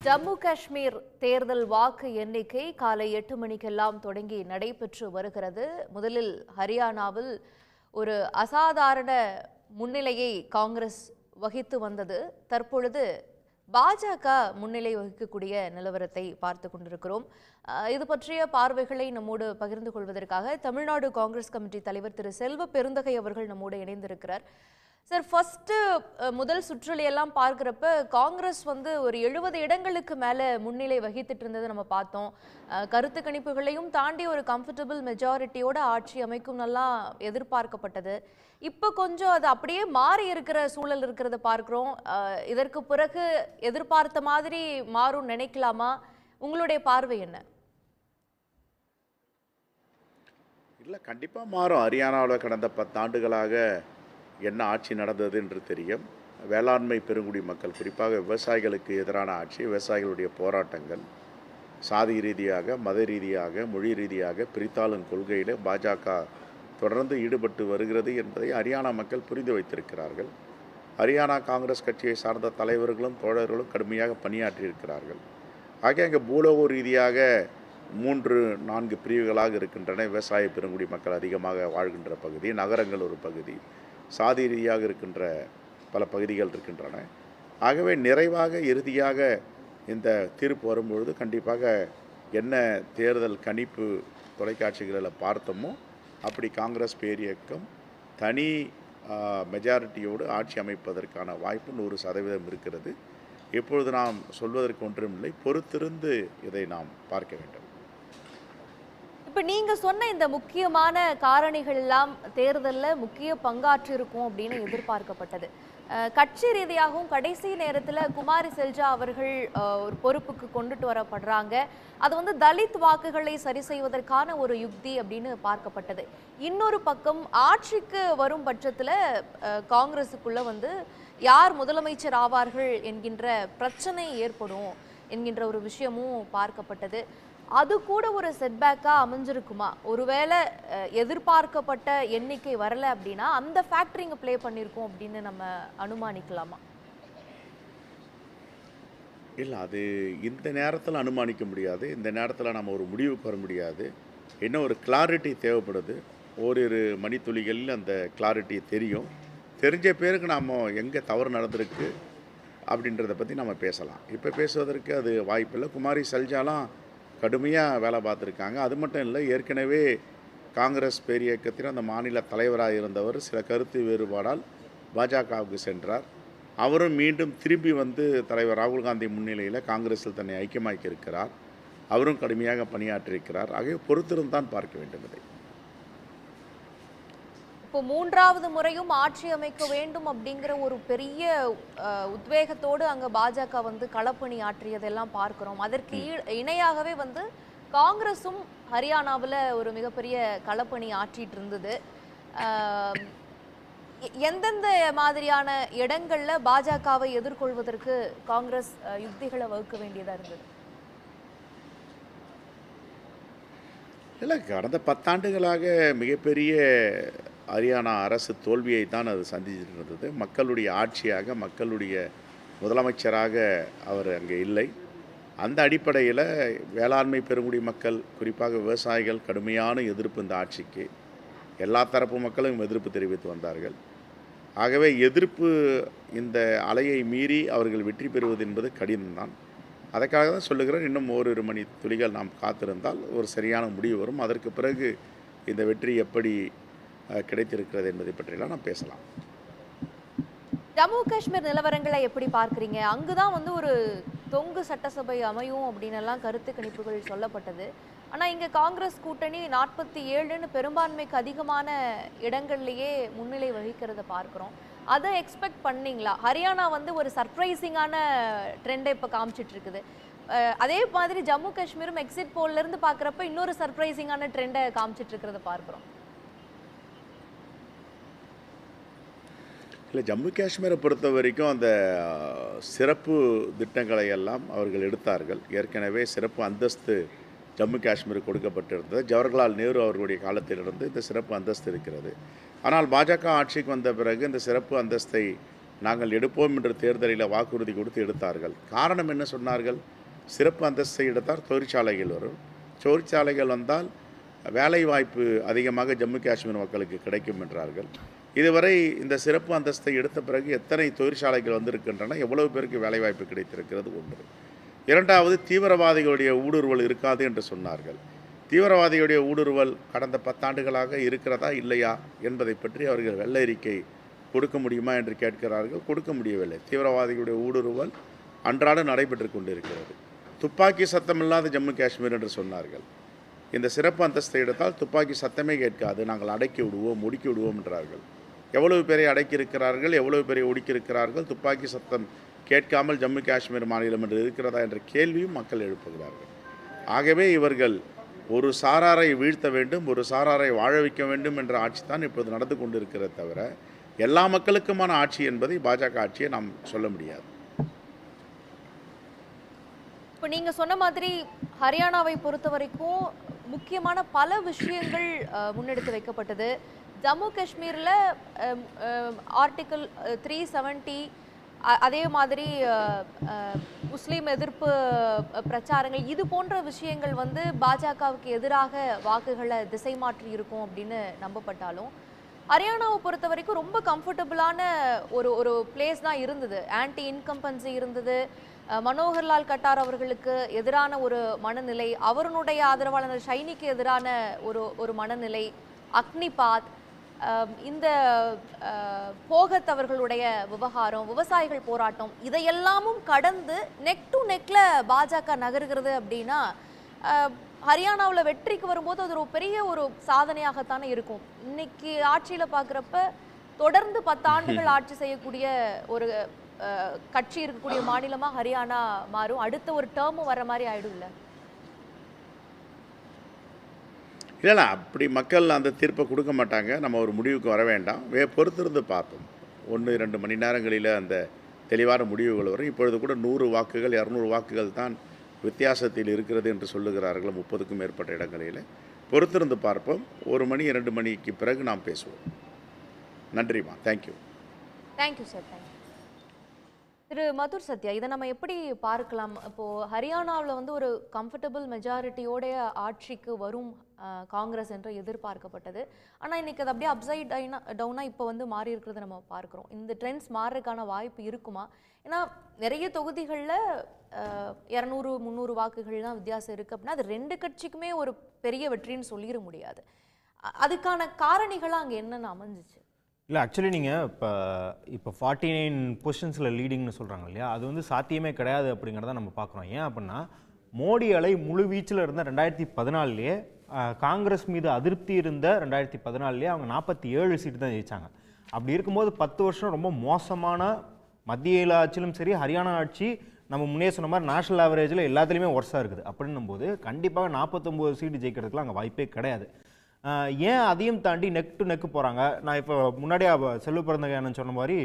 ஜம்மு காஷ்மீர் தேர்தல் வாக்கு எண்ணிக்கை காலை 8 மணிக்கெல்லாம் தொடங்கி நடைபெற்று வருகிறது. முதலில் ஹரியானாவில் ஒரு அசாதாரண முன்னிலையை காங்கிரஸ் வகித்து வந்தது. தற்பொழுது பாஜக முன்னிலை வகிக்கக்கூடிய நிலவரத்தை பார்த்து கொண்டிருக்கிறோம். இது பற்றிய பார்வைகளை நம்மோடு பகிர்ந்து கொள்வதற்காக தமிழ்நாடு காங்கிரஸ் கமிட்டி தலைவர் திரு செல்வ பெருந்தகை அவர்கள் நம்மோடு இணைந்திருக்கிறார். சார், ஃபர்ஸ்ட் முதல் சுற்றுலையெல்லாம் பார்க்குறப்ப காங்கிரஸ் ஒரு 70 இடங்களுக்கு மேலே முன்னிலை வகித்துட்டு இருந்ததை நம்ம பார்த்தோம். கருத்து கணிப்புகளையும் தாண்டி ஒரு கம்ஃபர்டபுள் மெஜாரிட்டியோட ஆட்சி அமைக்கும் நல்லா எதிர்பார்க்கப்பட்டது. இப்போ கொஞ்சம் அது அப்படியே மாறி இருக்கிற சூழல் இருக்கிறத பார்க்குறோம். இதற்கு பிறகு எதிர்பார்த்த மாதிரி மாறும் நினைக்கலாமா? உங்களுடைய பார்வை என்ன? இல்லை, கண்டிப்பாக மாறும். ஹரியானாவில் கடந்த 10 ஆண்டுகளாக என்ன ஆட்சி நடந்தது என்று தெரியும். வேளாண்மை பெருங்குடி மக்கள், குறிப்பாக விவசாயிகளுக்கு எதிரான ஆட்சி, விவசாயிகளுடைய போராட்டங்கள், சாதி ரீதியாக, மத ரீதியாக, மொழி ரீதியாக பிரித்தாளும் கொள்கையில் பாஜக தொடர்ந்து ஈடுபட்டு வருகிறது என்பதை ஹரியானா மக்கள் புரிந்து வைத்திருக்கிறார்கள். ஹரியானா காங்கிரஸ் கட்சியை சார்ந்த தலைவர்களும் தோழர்களும் கடுமையாக பணியாற்றியிருக்கிறார்கள். ஆக அங்கே பூலோக ரீதியாக 3-4 பிரிவுகளாக இருக்கின்றன. விவசாய பெருங்குடி மக்கள் அதிகமாக வாழ்கின்ற பகுதி, நகரங்கள் ஒரு பகுதி, சாதி ரீதியாக இருக்கின்ற பல பகுதிகள் இருக்கின்றன. ஆகவே நிறைவாக இறுதியாக இந்த தீர்ப்பு வரும்பொழுது கண்டிப்பாக என்ன தேர்தல் கணிப்பு தொலைக்காட்சிகளில் பார்த்தோமோ அப்படி காங்கிரஸ் பேரியக்கம் தனி மெஜாரிட்டியோடு ஆட்சி அமைப்பதற்கான வாய்ப்பு 100% இருக்கிறது. இப்பொழுது நாம் சொல்வதற்கு ஒன்றுமில்லை, பொறுத்திருந்து இதை நாம் பார்க்க வேண்டும். இப்போ நீங்க சொன்ன இந்த முக்கியமான காரணிகள் எல்லாம் தேர்தலில் முக்கிய பங்காற்றி இருக்கும் அப்படின்னு எதிர்பார்க்கப்பட்டது. கட்சி ரீதியாகவும் கடைசி நேரத்தில் குமாரி செல்ஜா அவர்கள் ஒரு பொறுப்புக்கு கொண்டுட்டு வரப்படுறாங்க. அது தலித் வாக்குகளை சரி செய்வதற்கான ஒரு யுக்தி அப்படின்னு பார்க்கப்பட்டது. இன்னொரு பக்கம் ஆட்சிக்கு வரும் பட்சத்தில் காங்கிரஸுக்குள்ள யார் முதலமைச்சர் ஆவார்கள் என்கின்ற பிரச்சனை ஏற்படும் என்கின்ற ஒரு விஷயமும் பார்க்கப்பட்டது. அது கூட ஒரு செட்பேக்கா அமைஞ்சிருக்குமா? ஒருவேளை எதிர்பார்க்கப்பட்ட எண்ணிக்கை வரல அப்படின்னா அந்த ஃபேக்டர் இங்க ப்ளே பண்ணியிருக்கோம் அப்படின்னு நம்ம அனுமானிக்கலாமா? இல்லை, அது இந்த நேரத்தில் அனுமானிக்க முடியாது. இந்த நேரத்தில் நம்ம ஒரு முடிவுக்கு வர முடியாது. இன்னும் ஒரு கிளாரிட்டி தேவைப்படுது. ஓரிரு மணித்துளிகளில் அந்த கிளாரிட்டி தெரியும். தெரிஞ்ச பேருக்கு நாம் எங்கே தவறு நடந்திருக்கு அப்படின்றத பற்றி நம்ம பேசலாம். இப்போ பேசுவதற்கு அது வாய்ப்பில்லை. குமாரி செல்ஜாலாம் கடுமையாக வேலை பார்த்துருக்காங்க. அது மட்டும் இல்லை, ஏற்கனவே காங்கிரஸ் பேரியக்கத்தில் அந்த மாநில தலைவராக இருந்தவர் சில கருத்து வேறுபாடால் பாஜகவுக்கு சென்றார். அவரும் மீண்டும் திரும்பி தலைவர் ராகுல் காந்தி முன்னிலையில் காங்கிரஸில் தன்னை ஐக்கியமாக்கி இருக்கிறார். அவரும் கடுமையாக பணியாற்றியிருக்கிறார். ஆகவே பொறுத்திருந்தான் பார்க்க வேண்டும். இதை இப்போ 3வது முறையும் ஆட்சி அமைக்க வேண்டும் அப்படிங்கிற ஒரு பெரிய உத்வேகத்தோடு அங்கே பாஜக களப்பணி ஆற்றியதெல்லாம் பார்க்கிறோம். அதற்கு இணையாகவே காங்கிரஸும் ஹரியானாவில் ஒரு மிகப்பெரிய களப்பணி ஆற்றிட்டு இருந்தது. எந்தெந்த மாதிரியான இடங்கள்ல பாஜகவை எதிர்கொள்வதற்கு காங்கிரஸ் யுக்திகளை வகுக்க வேண்டியதா இருந்தது? இல்லை, கடந்த 10 ஆண்டுகளாக மிகப்பெரிய ஹரியானா அரசு தோல்வியை தான் அது சந்திச்சிட்டு இருந்தது. மக்களுடைய ஆட்சியாக, மக்களுடைய முதலமைச்சராக அவர் அங்கே இல்லை. அந்த அடிப்படையில் வேளாண்மை பெருங்குடி மக்கள், குறிப்பாக விவசாயிகள் கடுமையான எதிர்ப்பு இந்த ஆட்சிக்கு. எல்லா தரப்பு மக்களும் எதிர்ப்பு தெரிவித்து வந்தார்கள். ஆகவே எதிர்ப்பு இந்த அலையை மீறி அவர்கள் வெற்றி பெறுவது என்பது கடினம்தான். அதற்காக தான் சொல்லுகிறேன், இன்னும் ஓரிரு மணி துளிகள் நாம் காத்திருந்தால் ஒரு சரியான முடிவு வரும். அதற்கு பிறகு இந்த வெற்றி எப்படி கிடைத்திருக்கிறது என்பதை பற்றியெல்லாம் நாம் பேசலாம். ஜம்மு காஷ்மீர் நிலவரங்களை எப்படி பார்க்குறீங்க? அங்குதான் ஒரு தொங்கு சட்டசபை அமையும் அப்படின்னு எல்லாம் கருத்து கணிப்புகள் சொல்லப்பட்டது. ஆனால் இங்கே காங்கிரஸ் கூட்டணி 47ன்னு பெரும்பான்மைக்கு அதிகமான இடங்கள்லேயே முன்னிலை வகிக்கிறத பார்க்குறோம். அதை எக்ஸ்பெக்ட் பண்ணீங்களா? ஹரியானா ஒரு சர்ப்ரைசிங்கான ட்ரெண்டை இப்போ காமிச்சிட்டு இருக்குது. அதே மாதிரி ஜம்மு காஷ்மீரும் எக்ஸிட் போல்லேருந்து பார்க்குறப்ப இன்னொரு சர்ப்ரைசிங்கான ட்ரெண்டை காமிச்சிட்டு இருக்கிறத பார்க்குறோம். இல்லை, ஜம்மு காஷ்மீரை பொறுத்த வரைக்கும் அந்த சிறப்பு திட்டங்களை எல்லாம் அவர்கள் எடுத்தார்கள். ஏற்கனவே சிறப்பு அந்தஸ்து ஜம்மு காஷ்மீருக்கு கொடுக்கப்பட்டிருந்தது. ஜவஹர்லால் நேரு அவர்களுடைய காலத்திலிருந்து இந்த சிறப்பு அந்தஸ்து இருக்கிறது. ஆனால் பாஜக ஆட்சிக்கு வந்த பிறகு இந்த சிறப்பு அந்தஸ்தை நாங்கள் எடுப்போம் என்று தேர்தலில் வாக்குறுதி கொடுத்து எடுத்தார்கள். காரணம் என்ன சொன்னார்கள்? சிறப்பு அந்தஸ்தை எடுத்தால் தொழிற்சாலைகள் வரும், தொழிற்சாலைகள் வந்தால் வேலைவாய்ப்பு அதிகமாக ஜம்மு காஷ்மீர் மக்களுக்கு கிடைக்கும் என்றார்கள். இதுவரை இந்த சிறப்பு அந்தஸ்தை எடுத்த பிறகு எத்தனை தொழிற்சாலைகள் வந்திருக்கின்றன, எவ்வளவு பேருக்கு வேலைவாய்ப்பு கிடைத்திருக்கிறது ஒன்று. இரண்டாவது, தீவிரவாதிகளுடைய ஊடுருவல் இருக்காது என்று சொன்னார்கள். தீவிரவாதிகளுடைய ஊடுருவல் கடந்த 10 ஆண்டுகளாக இருக்கிறதா இல்லையா என்பதை பற்றி அவர்கள் வெள்ளை அறிக்கை கொடுக்க முடியுமா என்று கேட்கிறார்கள். கொடுக்க முடியவில்லை. தீவிரவாதிகளுடைய ஊடுருவல் அன்றாடம் நடைபெற்று கொண்டிருக்கிறது. துப்பாக்கி சத்தம் இல்லாத ஜம்மு காஷ்மீர் என்று சொன்னார்கள். இந்த சிறப்பு அந்தஸ்தை எடுத்தால் துப்பாக்கி சத்தமே கேட்காது, நாங்கள் அடக்கி விடுவோம், ஒடுக்கி விடுவோம் என்றார்கள். எவ்வளவு பேரை அடக்கியிருக்கிறார்கள், எவ்வளவு பேரை ஒடுக்கியிருக்கிறார்கள்? துப்பாக்கி சத்தம் கேட்காமல் ஜம்மு காஷ்மீர் மாநிலம் என்று இருக்கிறதா என்ற கேள்வியும் மக்கள் எழுப்புகிறார்கள். ஆகவே இவர்கள் ஒரு சாராரை வீழ்த்த வேண்டும், ஒரு சாராரை வாழ வைக்க வேண்டும் என்ற ஆட்சி தான் இப்போது நடந்து கொண்டிருக்கிறத தவிர எல்லா மக்களுக்குமான ஆட்சி என்பதை பாஜக ஆட்சியை நாம் சொல்ல முடியாது. இப்போ நீங்க சொன்ன மாதிரி ஹரியானாவை பொறுத்த வரைக்கும் முக்கியமான பல விஷயங்கள் முன்னெடுத்து வைக்கப்பட்டது. ஜம்மு காஷ்மீரில் ஆர்டிக்கிள் 370, அதே மாதிரி முஸ்லீம் எதிர்ப்பு பிரச்சாரங்கள், இது போன்ற விஷயங்கள் வந்து பாஜகவுக்கு எதிராக வாக்குகளை திசை மாற்றி இருக்கும் அப்படின்னு நம்பப்பட்டாலும், ஹரியானாவை பொறுத்த வரைக்கும் ரொம்ப கம்ஃபர்டபுளான ஒரு பிளேஸ் தான் இருந்தது. ஆன்டி இன்கம்பன்சி இருந்தது. மனோகர்லால் கட்டார் அவர்களுக்கு எதிரான ஒரு மனநிலை, அவருடைய ஆதரவாளர் ஷைனிக்கு எதிரான ஒரு மனநிலை, அக்னிபாத், இந்த போகத் அவர்களுடைய விவகாரம், விவசாயிகள் போராட்டம், இதையெல்லாமும் கடந்து நெக் டு நெக்ல பாஜக நகர்கிறது அப்படின்னா ஹரியானாவில் வெற்றிக்கு வரும்போது அது ஒரு பெரிய ஒரு சாதனையாகத்தானே இருக்கும். இன்னைக்கு ஆட்சியில் பார்க்குறப்ப தொடர்ந்து 10 ஆண்டுகள் ஆட்சி செய்யக்கூடிய ஒரு கட்சி இருக்கக்கூடிய மாநிலமா ஹரியானா மாறும். அடுத்த ஒரு டேர்மும் வர மாதிரி ஆயிடும் இல்லை? இல்லை, அப்படி மக்கள் அந்த தீர்ப்பை கொடுக்க மாட்டாங்க. நம்ம ஒரு முடிவுக்கு வர வேண்டாம், பொறுத்திருந்து பார்ப்போம். 1-2 மணி நேரங்களில் அந்த தெளிவான முடிவுகள் வரும். இப்பொழுது கூட 100 வாக்குகள் 200 வாக்குகள் தான் வித்தியாசத்தில் இருக்கிறது என்று சொல்லுகிறார்கள் 30க்கும் மேற்பட்ட இடங்களில். பொறுத்திருந்து பார்ப்போம். 1 மணி 2 மணிக்கு பிறகு நாம் பேசுவோம். நன்றிம்மா. தேங்க்யூ. Thank you sir. தேங்க்யூ. திரு மதுர் சத்யா, இதை நம்ம எப்படி பார்க்கலாம்? இப்போது ஹரியானாவில் வந்து ஒரு கம்ஃபர்டபுள் மெஜாரிட்டியோடைய ஆட்சிக்கு வரும் காங்கிரஸ் என்று எதிர்பார்க்கப்பட்டது. ஆனால் இன்றைக்கி அது அப்படியே அப்சைட் டவுனாக இப்போ வந்து மாறி இருக்கிறத நம்ம பார்க்குறோம். இந்த ட்ரெண்ட்ஸ் மாறுறதுக்கான வாய்ப்பு இருக்குமா? ஏன்னா நிறைய தொகுதிகளில் 200-300 வாக்குகள் தான் வித்தியாசம் இருக்குது அப்படின்னா அது 2 கட்சிக்குமே ஒரு பெரிய வெற்றின்னு சொல்லிட முடியாது. அதுக்கான காரணிகளாக அங்கே என்னென்ன அமைஞ்சிச்சு? இல்லை, ஆக்சுவலி நீங்கள் இப்போ 49 பொசிஷன்ஸில் லீடிங்னு சொல்கிறாங்க இல்லையா, அது வந்து சாத்தியமே கிடையாது அப்படிங்கிறத நம்ம பார்க்குறோம். ஏன் அப்படின்னா மோடி அலை முழு வீச்சில் இருந்த 2014லேயே, காங்கிரஸ் மீது அதிருப்தி இருந்த 2014லேயே அவங்க 47 சீட்டு தான் ஜெயித்தாங்க. அப்படி இருக்கும்போது 10 வருஷம் ரொம்ப மோசமான மத்திய ஆட்சியிலும் சரி, ஹரியானா ஆட்சி நம்ம முன்னே சொன்ன மாதிரி நேஷனல் ஆவரேஜில் எல்லாத்துலேயுமே ஒர்ஸாக இருக்குது. அப்படின்னும் போது கண்டிப்பாக 49 சீட்டு ஜெயிக்கிறதுக்குலாம் அங்கே வாய்ப்பே கிடையாது. ஏன் அதையும் தாண்டி நெக் டு நெக்கு போகிறாங்க? நான் இப்போ முன்னாடியே செல்வ பிறந்தகையானு சொன்ன மாதிரி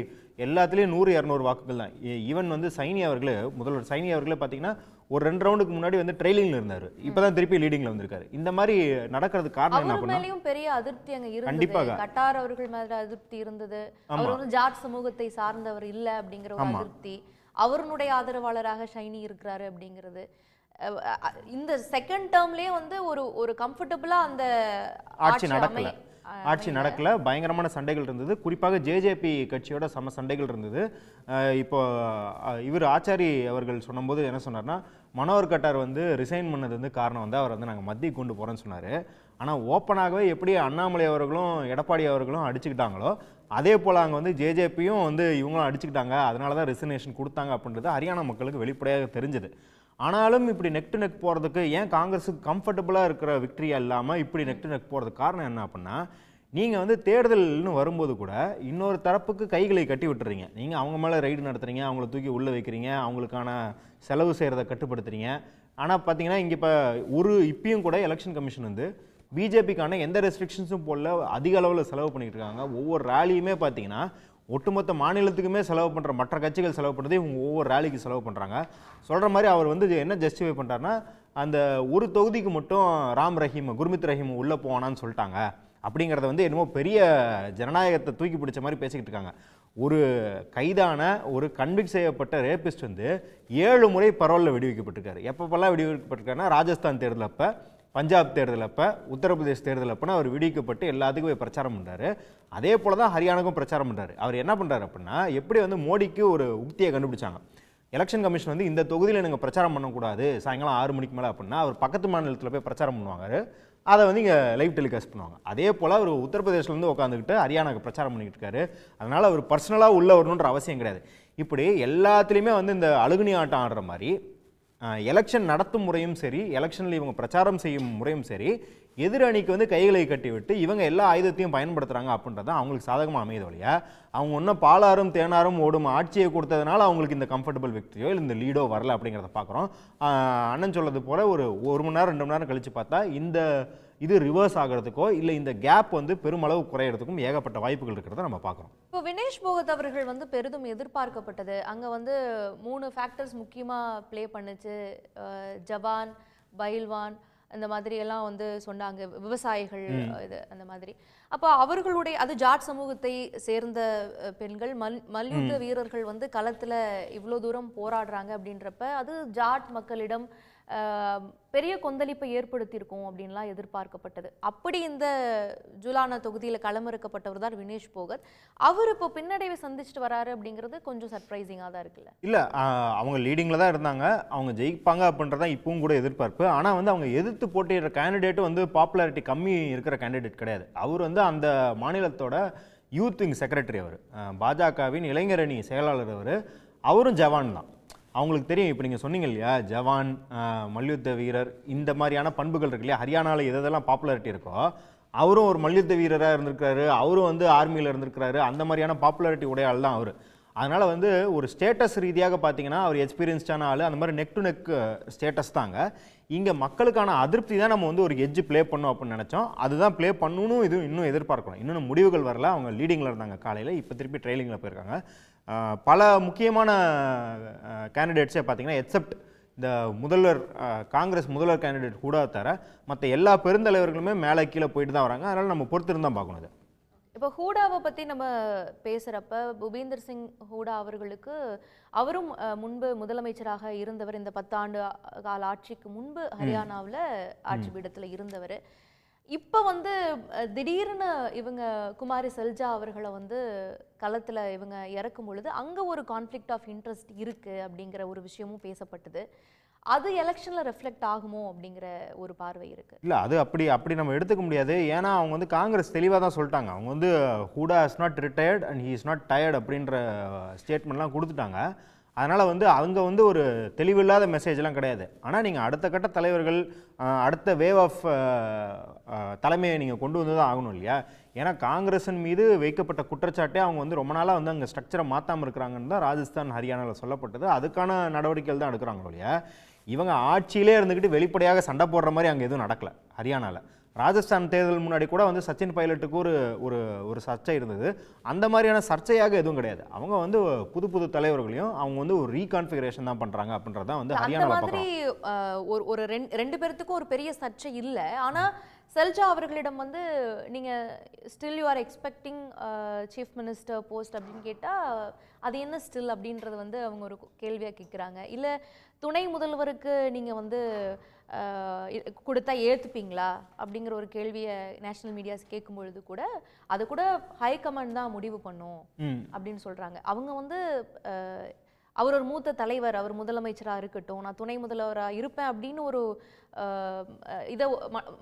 எல்லாத்துலேயும் 100-200 வாக்குகள் தான். ஈவன் வந்து சைனி அவர்களே, முதல்வர் சைனி அவர்களே பார்த்தீங்கன்னா ஒரு 2 ரவுண்டுக்கு முன்னாடி வந்து ட்ரெயிலிங்கில் இருந்தார், இப்போ தான் திருப்பி லீடிங்கில் வந்திருக்காரு. இந்த மாதிரி நடக்கிறதுக்கு காரணம் என்ன அப்படின்னா பெரிய அதிருப்தி அங்கே இருந்தது. கண்டிப்பாக கட்டார் அவர்கள் மேலே அதிருப்தி இருந்தது. அவர் வந்து ஜாட் சமூகத்தை சார்ந்தவர் இல்லை அப்படிங்கிற ஒரு அதிருப்தி, அவருடைய ஆதரவாளராக ஷைனி இருக்கிறாரு அப்படிங்கிறது. இந்த செகண்ட் டேர்ம்லயே வந்து ஒரு கம்ஃபர்டபுளா அந்த ஆட்சி நடக்கல. பயங்கரமான சண்டைகள் இருந்தது. குறிப்பாக ஜேஜேபி கட்சியோட சம சண்டைகள் இருந்தது. இப்போ இவர் ஆச்சாரி அவர்கள் சொன்னபோது என்ன சொன்னார்னா, மனோகர் கட்டார் வந்து ரிசைன் பண்ணது வந்து காரணம் வந்து அவர் வந்து நாங்கள் மத்திய கொண்டு போகிறோன்னு சொன்னார். ஆனால் ஓப்பனாகவே எப்படி அண்ணாமலை அவர்களும் எடப்பாடி அவர்களும் அடிச்சுக்கிட்டாங்களோ அதே போல் அங்கே வந்து ஜேஜேபியும் வந்து இவங்களும் அடிச்சுக்கிட்டாங்க, அதனால தான் ரிசைனேஷன் கொடுத்தாங்க அப்படின்றது ஹரியானா மக்களுக்கு வெளிப்படையாக தெரிஞ்சது. ஆனாலும் இப்படி நெக் டு நெக் போகிறதுக்கு ஏன் காங்கிரஸுக்கு கம்ஃபர்டபுளாக இருக்கிற விக்டரியா இல்லாமல் இப்படி நெக் டு நெக் போகிறதுக்கு காரணம் என்ன அப்படின்னா, நீங்கள் வந்து தேர்தல்னு வரும்போது கூட இன்னொரு தரப்புக்கு கைகளை கட்டி விட்டுறீங்க. நீங்கள் அவங்க மேலே ரைடு நடத்துகிறீங்க, அவங்கள தூக்கி உள்ளே வைக்கிறீங்க, அவங்களுக்கான செலவு செய்கிறத கட்டுப்படுத்துறீங்க. ஆனால் பார்த்தீங்கன்னா இங்கே இப்பயும் கூட எலெக்ஷன் கமிஷன் வந்து பிஜேபிக்கான எந்த ரெஸ்ட்ரிக்ஷன்ஸும் போடல, அதிக அளவில் செலவு பண்ணிட்டு இருக்காங்க. ஒவ்வொரு ரேலியுமே பார்த்தீங்கன்னா ஒட்டுமொத்த மாநிலத்துக்குமே செலவு பண்ணுற, மற்ற கட்சிகள் செலவு பண்ணுறது இவங்க ஒவ்வொரு ரேலிக்கு செலவு பண்ணுறாங்க. சொல்கிற மாதிரி அவர் வந்து என்ன ஜஸ்டிஃபை பண்ணுறாருன்னா, அந்த ஒரு தொகுதிக்கு மட்டும் குர்மித் ரஹீம் உள்ளே போவானான்னு சொல்லிட்டாங்க அப்படிங்கிறத வந்து என்னமோ பெரிய ஜனநாயகத்தை தூக்கி பிடிச்ச மாதிரி பேசிக்கிட்டு இருக்காங்க. ஒரு கைதான ஒரு கன்விக்ட் செய்யப்பட்ட ரேபிஸ்ட் வந்து 7 முறை பரோலில் விடுவிக்கப்பட்டிருக்காரு. எப்பப்பெல்லாம் விடுவிக்கப்பட்டிருக்காருன்னா ராஜஸ்தான் தேர்தல் அப்போ, பஞ்சாப் தேர்தல் அப்போ, உத்தரப்பிரதேஷ் தேர்தல் அப்போனா அவர் விடுவிக்கப்பட்டு எல்லாத்துக்கும் போய் பிரச்சாரம் பண்ணுறாரு. அதே போல் தான் ஹரியானாவுக்கும் பிரச்சாரம் பண்ணுறாரு. அவர் என்ன பண்ணுறாரு அப்படின்னா, எப்படி வந்து மோடிக்கு ஒரு உக்தியை கண்டுபிடிச்சாங்க. எலெக்ஷன் கமிஷன் வந்து இந்த தொகுதியில் நீங்கள் பிரச்சாரம் பண்ணக்கூடாது சாயங்காலம் 6 மணிக்கு மேலே அப்படின்னா, அவர் பக்கத்து மாநிலத்தில் போய் பிரச்சாரம் பண்ணுவாங்க. அதை வந்து இங்கே லைவ் டெலிகாஸ்ட் பண்ணுவாங்க. அதே போல் அவர் உத்தரப்பிரதேசிலேருந்து உட்காந்துக்கிட்டு ஹரியானாவுக்கு பிரச்சாரம் பண்ணிக்கிட்டு இருக்காரு. அதனால் அவர் பர்சனலாக உள்ள வரணுன்ற அவசியம் கிடையாது. இப்படி எல்லாத்துலேயுமே வந்து இந்த அழுகுனி ஆட்டம் ஆடுற மாதிரி எலெக்ஷன் நடத்தும் முறையும் சரி, எலெக்ஷனில் இவங்க பிரச்சாரம் செய்யும் முறையும் சரி, எதிர் அணிக்கு வந்து கைகளை கட்டி விட்டு இவங்க எல்லா ஆயுதத்தையும் பயன்படுத்துகிறாங்க அப்படின்றது தான் அவங்களுக்கு சாதகமாக அமையுது வழியா. அவங்க ஒன்றும் பாலாரும் தேனாரும் ஓடும் ஆட்சியை கொடுத்ததுனால அவங்களுக்கு இந்த கம்ஃபர்டபுள் விக்டரியோ இல்லை இந்த லீடோ வரல அப்படிங்கிறத பார்க்குறோம். அண்ணன் சொல்றது போல் ஒரு மணி நேரம் 2 மணி நேரம் கழித்து பார்த்தா இந்த இது ரிவர்ஸ் ஆகிறதுக்கோ இல்லை இந்த கேப் வந்து பெருமளவு குறையிறதுக்கும் ஏகப்பட்ட வாய்ப்புகள் இருக்கிறத நம்ம பார்க்குறோம். இப்போ வினேஷ் போகத் அவர்கள் வந்து பெரிதும் எதிர்பார்க்கப்பட்டது. அங்கே வந்து 3 ஃபேக்டர்ஸ் முக்கியமாக ப்ளே பண்ணுச்சு. ஜவான், பைல்வான் இந்த மாதிரி எல்லாம் வந்து சொன்னாங்க, விவசாயிகள் இது அந்த மாதிரி. அப்போ அவர்களுடைய அது ஜாட் சமூகத்தை சேர்ந்த பெண்கள் மல்யுத்த வீரர்கள் வந்து களத்தில் இவ்வளோ தூரம் போராடுறாங்க அப்படின்றப்ப அது ஜாட் மக்களிடம் பெரிய கொந்தளிப்பை ஏற்படுத்தியிருக்கும் அப்படின்லாம் எதிர்பார்க்கப்பட்டது. அப்படி இந்த ஜுலானா தொகுதியில் களமிறக்கப்பட்டவர் தான் வினேஷ் போகத். அவர் இப்போ பின்னடைவை சந்திச்சுட்டு வராரு அப்படிங்கிறது கொஞ்சம் சர்ப்ரைசிங்காக தான் இருக்குல்ல? இல்லை, அவங்க லீடிங்கில் தான் இருந்தாங்க, அவங்க ஜெயிப்பாங்க அப்படின்றதான் இப்பவும் கூட எதிர்பார்ப்பு. ஆனால் வந்து அவங்க எதிர்த்து போட்டியிடுற கேண்டிடேட்டு வந்து பாப்புலாரிட்டி கம்மி இருக்கிற கேண்டிடேட் கிடையாது. அவர் வந்து அந்த மாநிலத்தோட யூத் விங் செக்ரட்டரி, அவர் பாஜகவின் இளைஞரணி செயலாளர், அவரும் ஜவான் தான். அவங்களுக்கு தெரியும். இப்போ நீங்கள் சொன்னீங்க இல்லையா, ஜவான், மல்யுத்த வீரர், இந்த மாதிரியான பண்புகள் இருக்கு இல்லையா, ஹரியானாவில் எதெல்லாம் பாப்புலாரிட்டி இருக்கோ அவரும் ஒரு மல்யுத்த வீரராக இருந்திருக்காரு, அவரும் வந்து ஆர்மியில் இருந்திருக்கிறாரு. அந்த மாதிரியான பாப்புலாரிட்டி உடையாள் தான் அவர். அதனால் வந்து ஒரு ஸ்டேட்டஸ் ரீதியாக பார்த்தீங்கன்னா அவர் எக்ஸ்பீரியன்ஸ்டான ஆள், அந்த மாதிரி நெக் டு நெக் ஸ்டேட்டஸ் தாங்க. இங்கே மக்களுக்கான அதிருப்தி தான் நம்ம வந்து ஒரு எட்ஜ் ப்ளே பண்ணோம் அப்படின்னு நினச்சோம். அதுதான் ப்ளே பண்ணணும். இது இன்னும் எதிர்பார்க்கணும். இன்னும் முடிவுகள் வரல. அவங்க லீடிங்கில் இருந்தாங்க காலையில், இப்போ திருப்பி ட்ரெயிலிங்கில் போயிருக்காங்க. பல முக்கியமான கேண்டிடேட்ஸே பார்த்தீங்கன்னா எக்ஸப்ட் இந்த முதல்வர் காங்கிரஸ் முதல்வர் கேண்டிடேட் ஹூடா தவிர மற்ற எல்லா பெருந்தலைவர்களுமே மேலே கீழே போயிட்டு தான் வராங்க. அதனால் நம்ம பொறுத்திருந்து தான் பார்க்கணும். இது இப்போ ஹூடாவை பற்றி நம்ம பேசுகிறப்ப பூபேந்தர் சிங் ஹூடா அவர்களுக்கு அவரும் முன்பு முதலமைச்சராக இருந்தவர். இந்த 10 ஆண்டு கால ஆட்சிக்கு முன்பு ஹரியானாவில் ஆட்சி பீடத்தில் இருந்தவர். இப்போ வந்து திடீர்னு இவங்க குமாரி செல்ஜா அவர்களை வந்து களத்தில் இவங்க இறக்கும் பொழுது அங்கே ஒரு கான்ஃப்ளிக்ட் ஆஃப் இன்ட்ரெஸ்ட் இருக்குது அப்படிங்கிற ஒரு விஷயமும் பேசப்பட்டது. அது எலெக்ஷனில் ரெஃப்ளெக்ட் ஆகுமோ அப்படிங்கிற ஒரு பார்வை இருக்குது. இல்லை, அது அப்படி நம்ம எடுத்துக்க முடியாது. ஏன்னா அவங்க வந்து காங்கிரஸ் தெளிவாக தான் சொல்லிட்டாங்க. அவங்க வந்து Hooda is not retired and he is not tired அப்படின்ற ஸ்டேட்மெண்ட்லாம் கொடுத்துட்டாங்க. அதனால் வந்து அவங்க வந்து ஒரு தெளிவில்லாத மெசேஜ்லாம் கிடையாது. ஆனால் நீங்கள் அடுத்த கட்ட தலைவர்கள், அடுத்த வேவ் ஆஃப் தலைமையை நீங்கள் கொண்டு வந்து தான் ஆகணும் இல்லையா? ஏன்னா காங்கிரஸின் மீது வைக்கப்பட்ட குற்றச்சாட்டே அவங்க வந்து ரொம்ப நாளாக வந்து அங்கே ஸ்ட்ரக்சரை மாற்றாமல் இருக்கிறாங்கன்னு தான் ராஜஸ்தான், ஹரியானாவில் சொல்லப்பட்டது. அதுக்கான நடவடிக்கைகள் தான் எடுக்கிறாங்களோ இல்லையா? இவங்க ஆட்சியிலே இருந்துக்கிட்டு வெளிப்படையாக சண்டை போடுற மாதிரி அங்கே எதுவும் நடக்கலை ஹரியானாவில். ராஜஸ்தான் தேர்தல் முன்னாடி கூட வந்து சச்சின் பைலட்டுக்கு ஒரு சர்ச்சை இருந்தது. அந்த மாதிரியான சர்ச்சையாக எதுவும் கிடையாது. அவங்க வந்து புது தலைவர்களையும் அவங்க வந்து ஒரு ரீகான்ஃபிகரேஷன் தான் பண்றாங்க அப்படின்றத வந்து ஹரியானால மாதிரி ஒரு ரெண்டு பேர்த்துக்கும் ஒரு பெரிய சர்ச்சை இல்லை. ஆனா செல்ஜா அவர்களிடம் வந்து நீங்க still you are expecting chief minister post அப்படின்னு கேட்டா அது என்ன ஸ்டில் அப்படின்றது வந்து அவங்க ஒரு கேள்வியா கேட்குறாங்க. இல்ல துணை முதல்வருக்கு நீங்க வந்து கொடுத்தா ஏற்றுப்பீங்களா அப்படிங்கிற ஒரு கேள்வியை நேஷனல் மீடியாஸ் கேட்கும் பொழுது கூட அது கூட ஹைகமாண்ட் தான் முடிவு பண்ணும் அப்படின்னு சொல்றாங்க. அவங்க வந்து அவர் ஒரு மூத்த தலைவர், அவர் முதலமைச்சராக இருக்கட்டும், நான் துணை முதல்வராக இருப்பேன் அப்படின்னு ஒரு இதை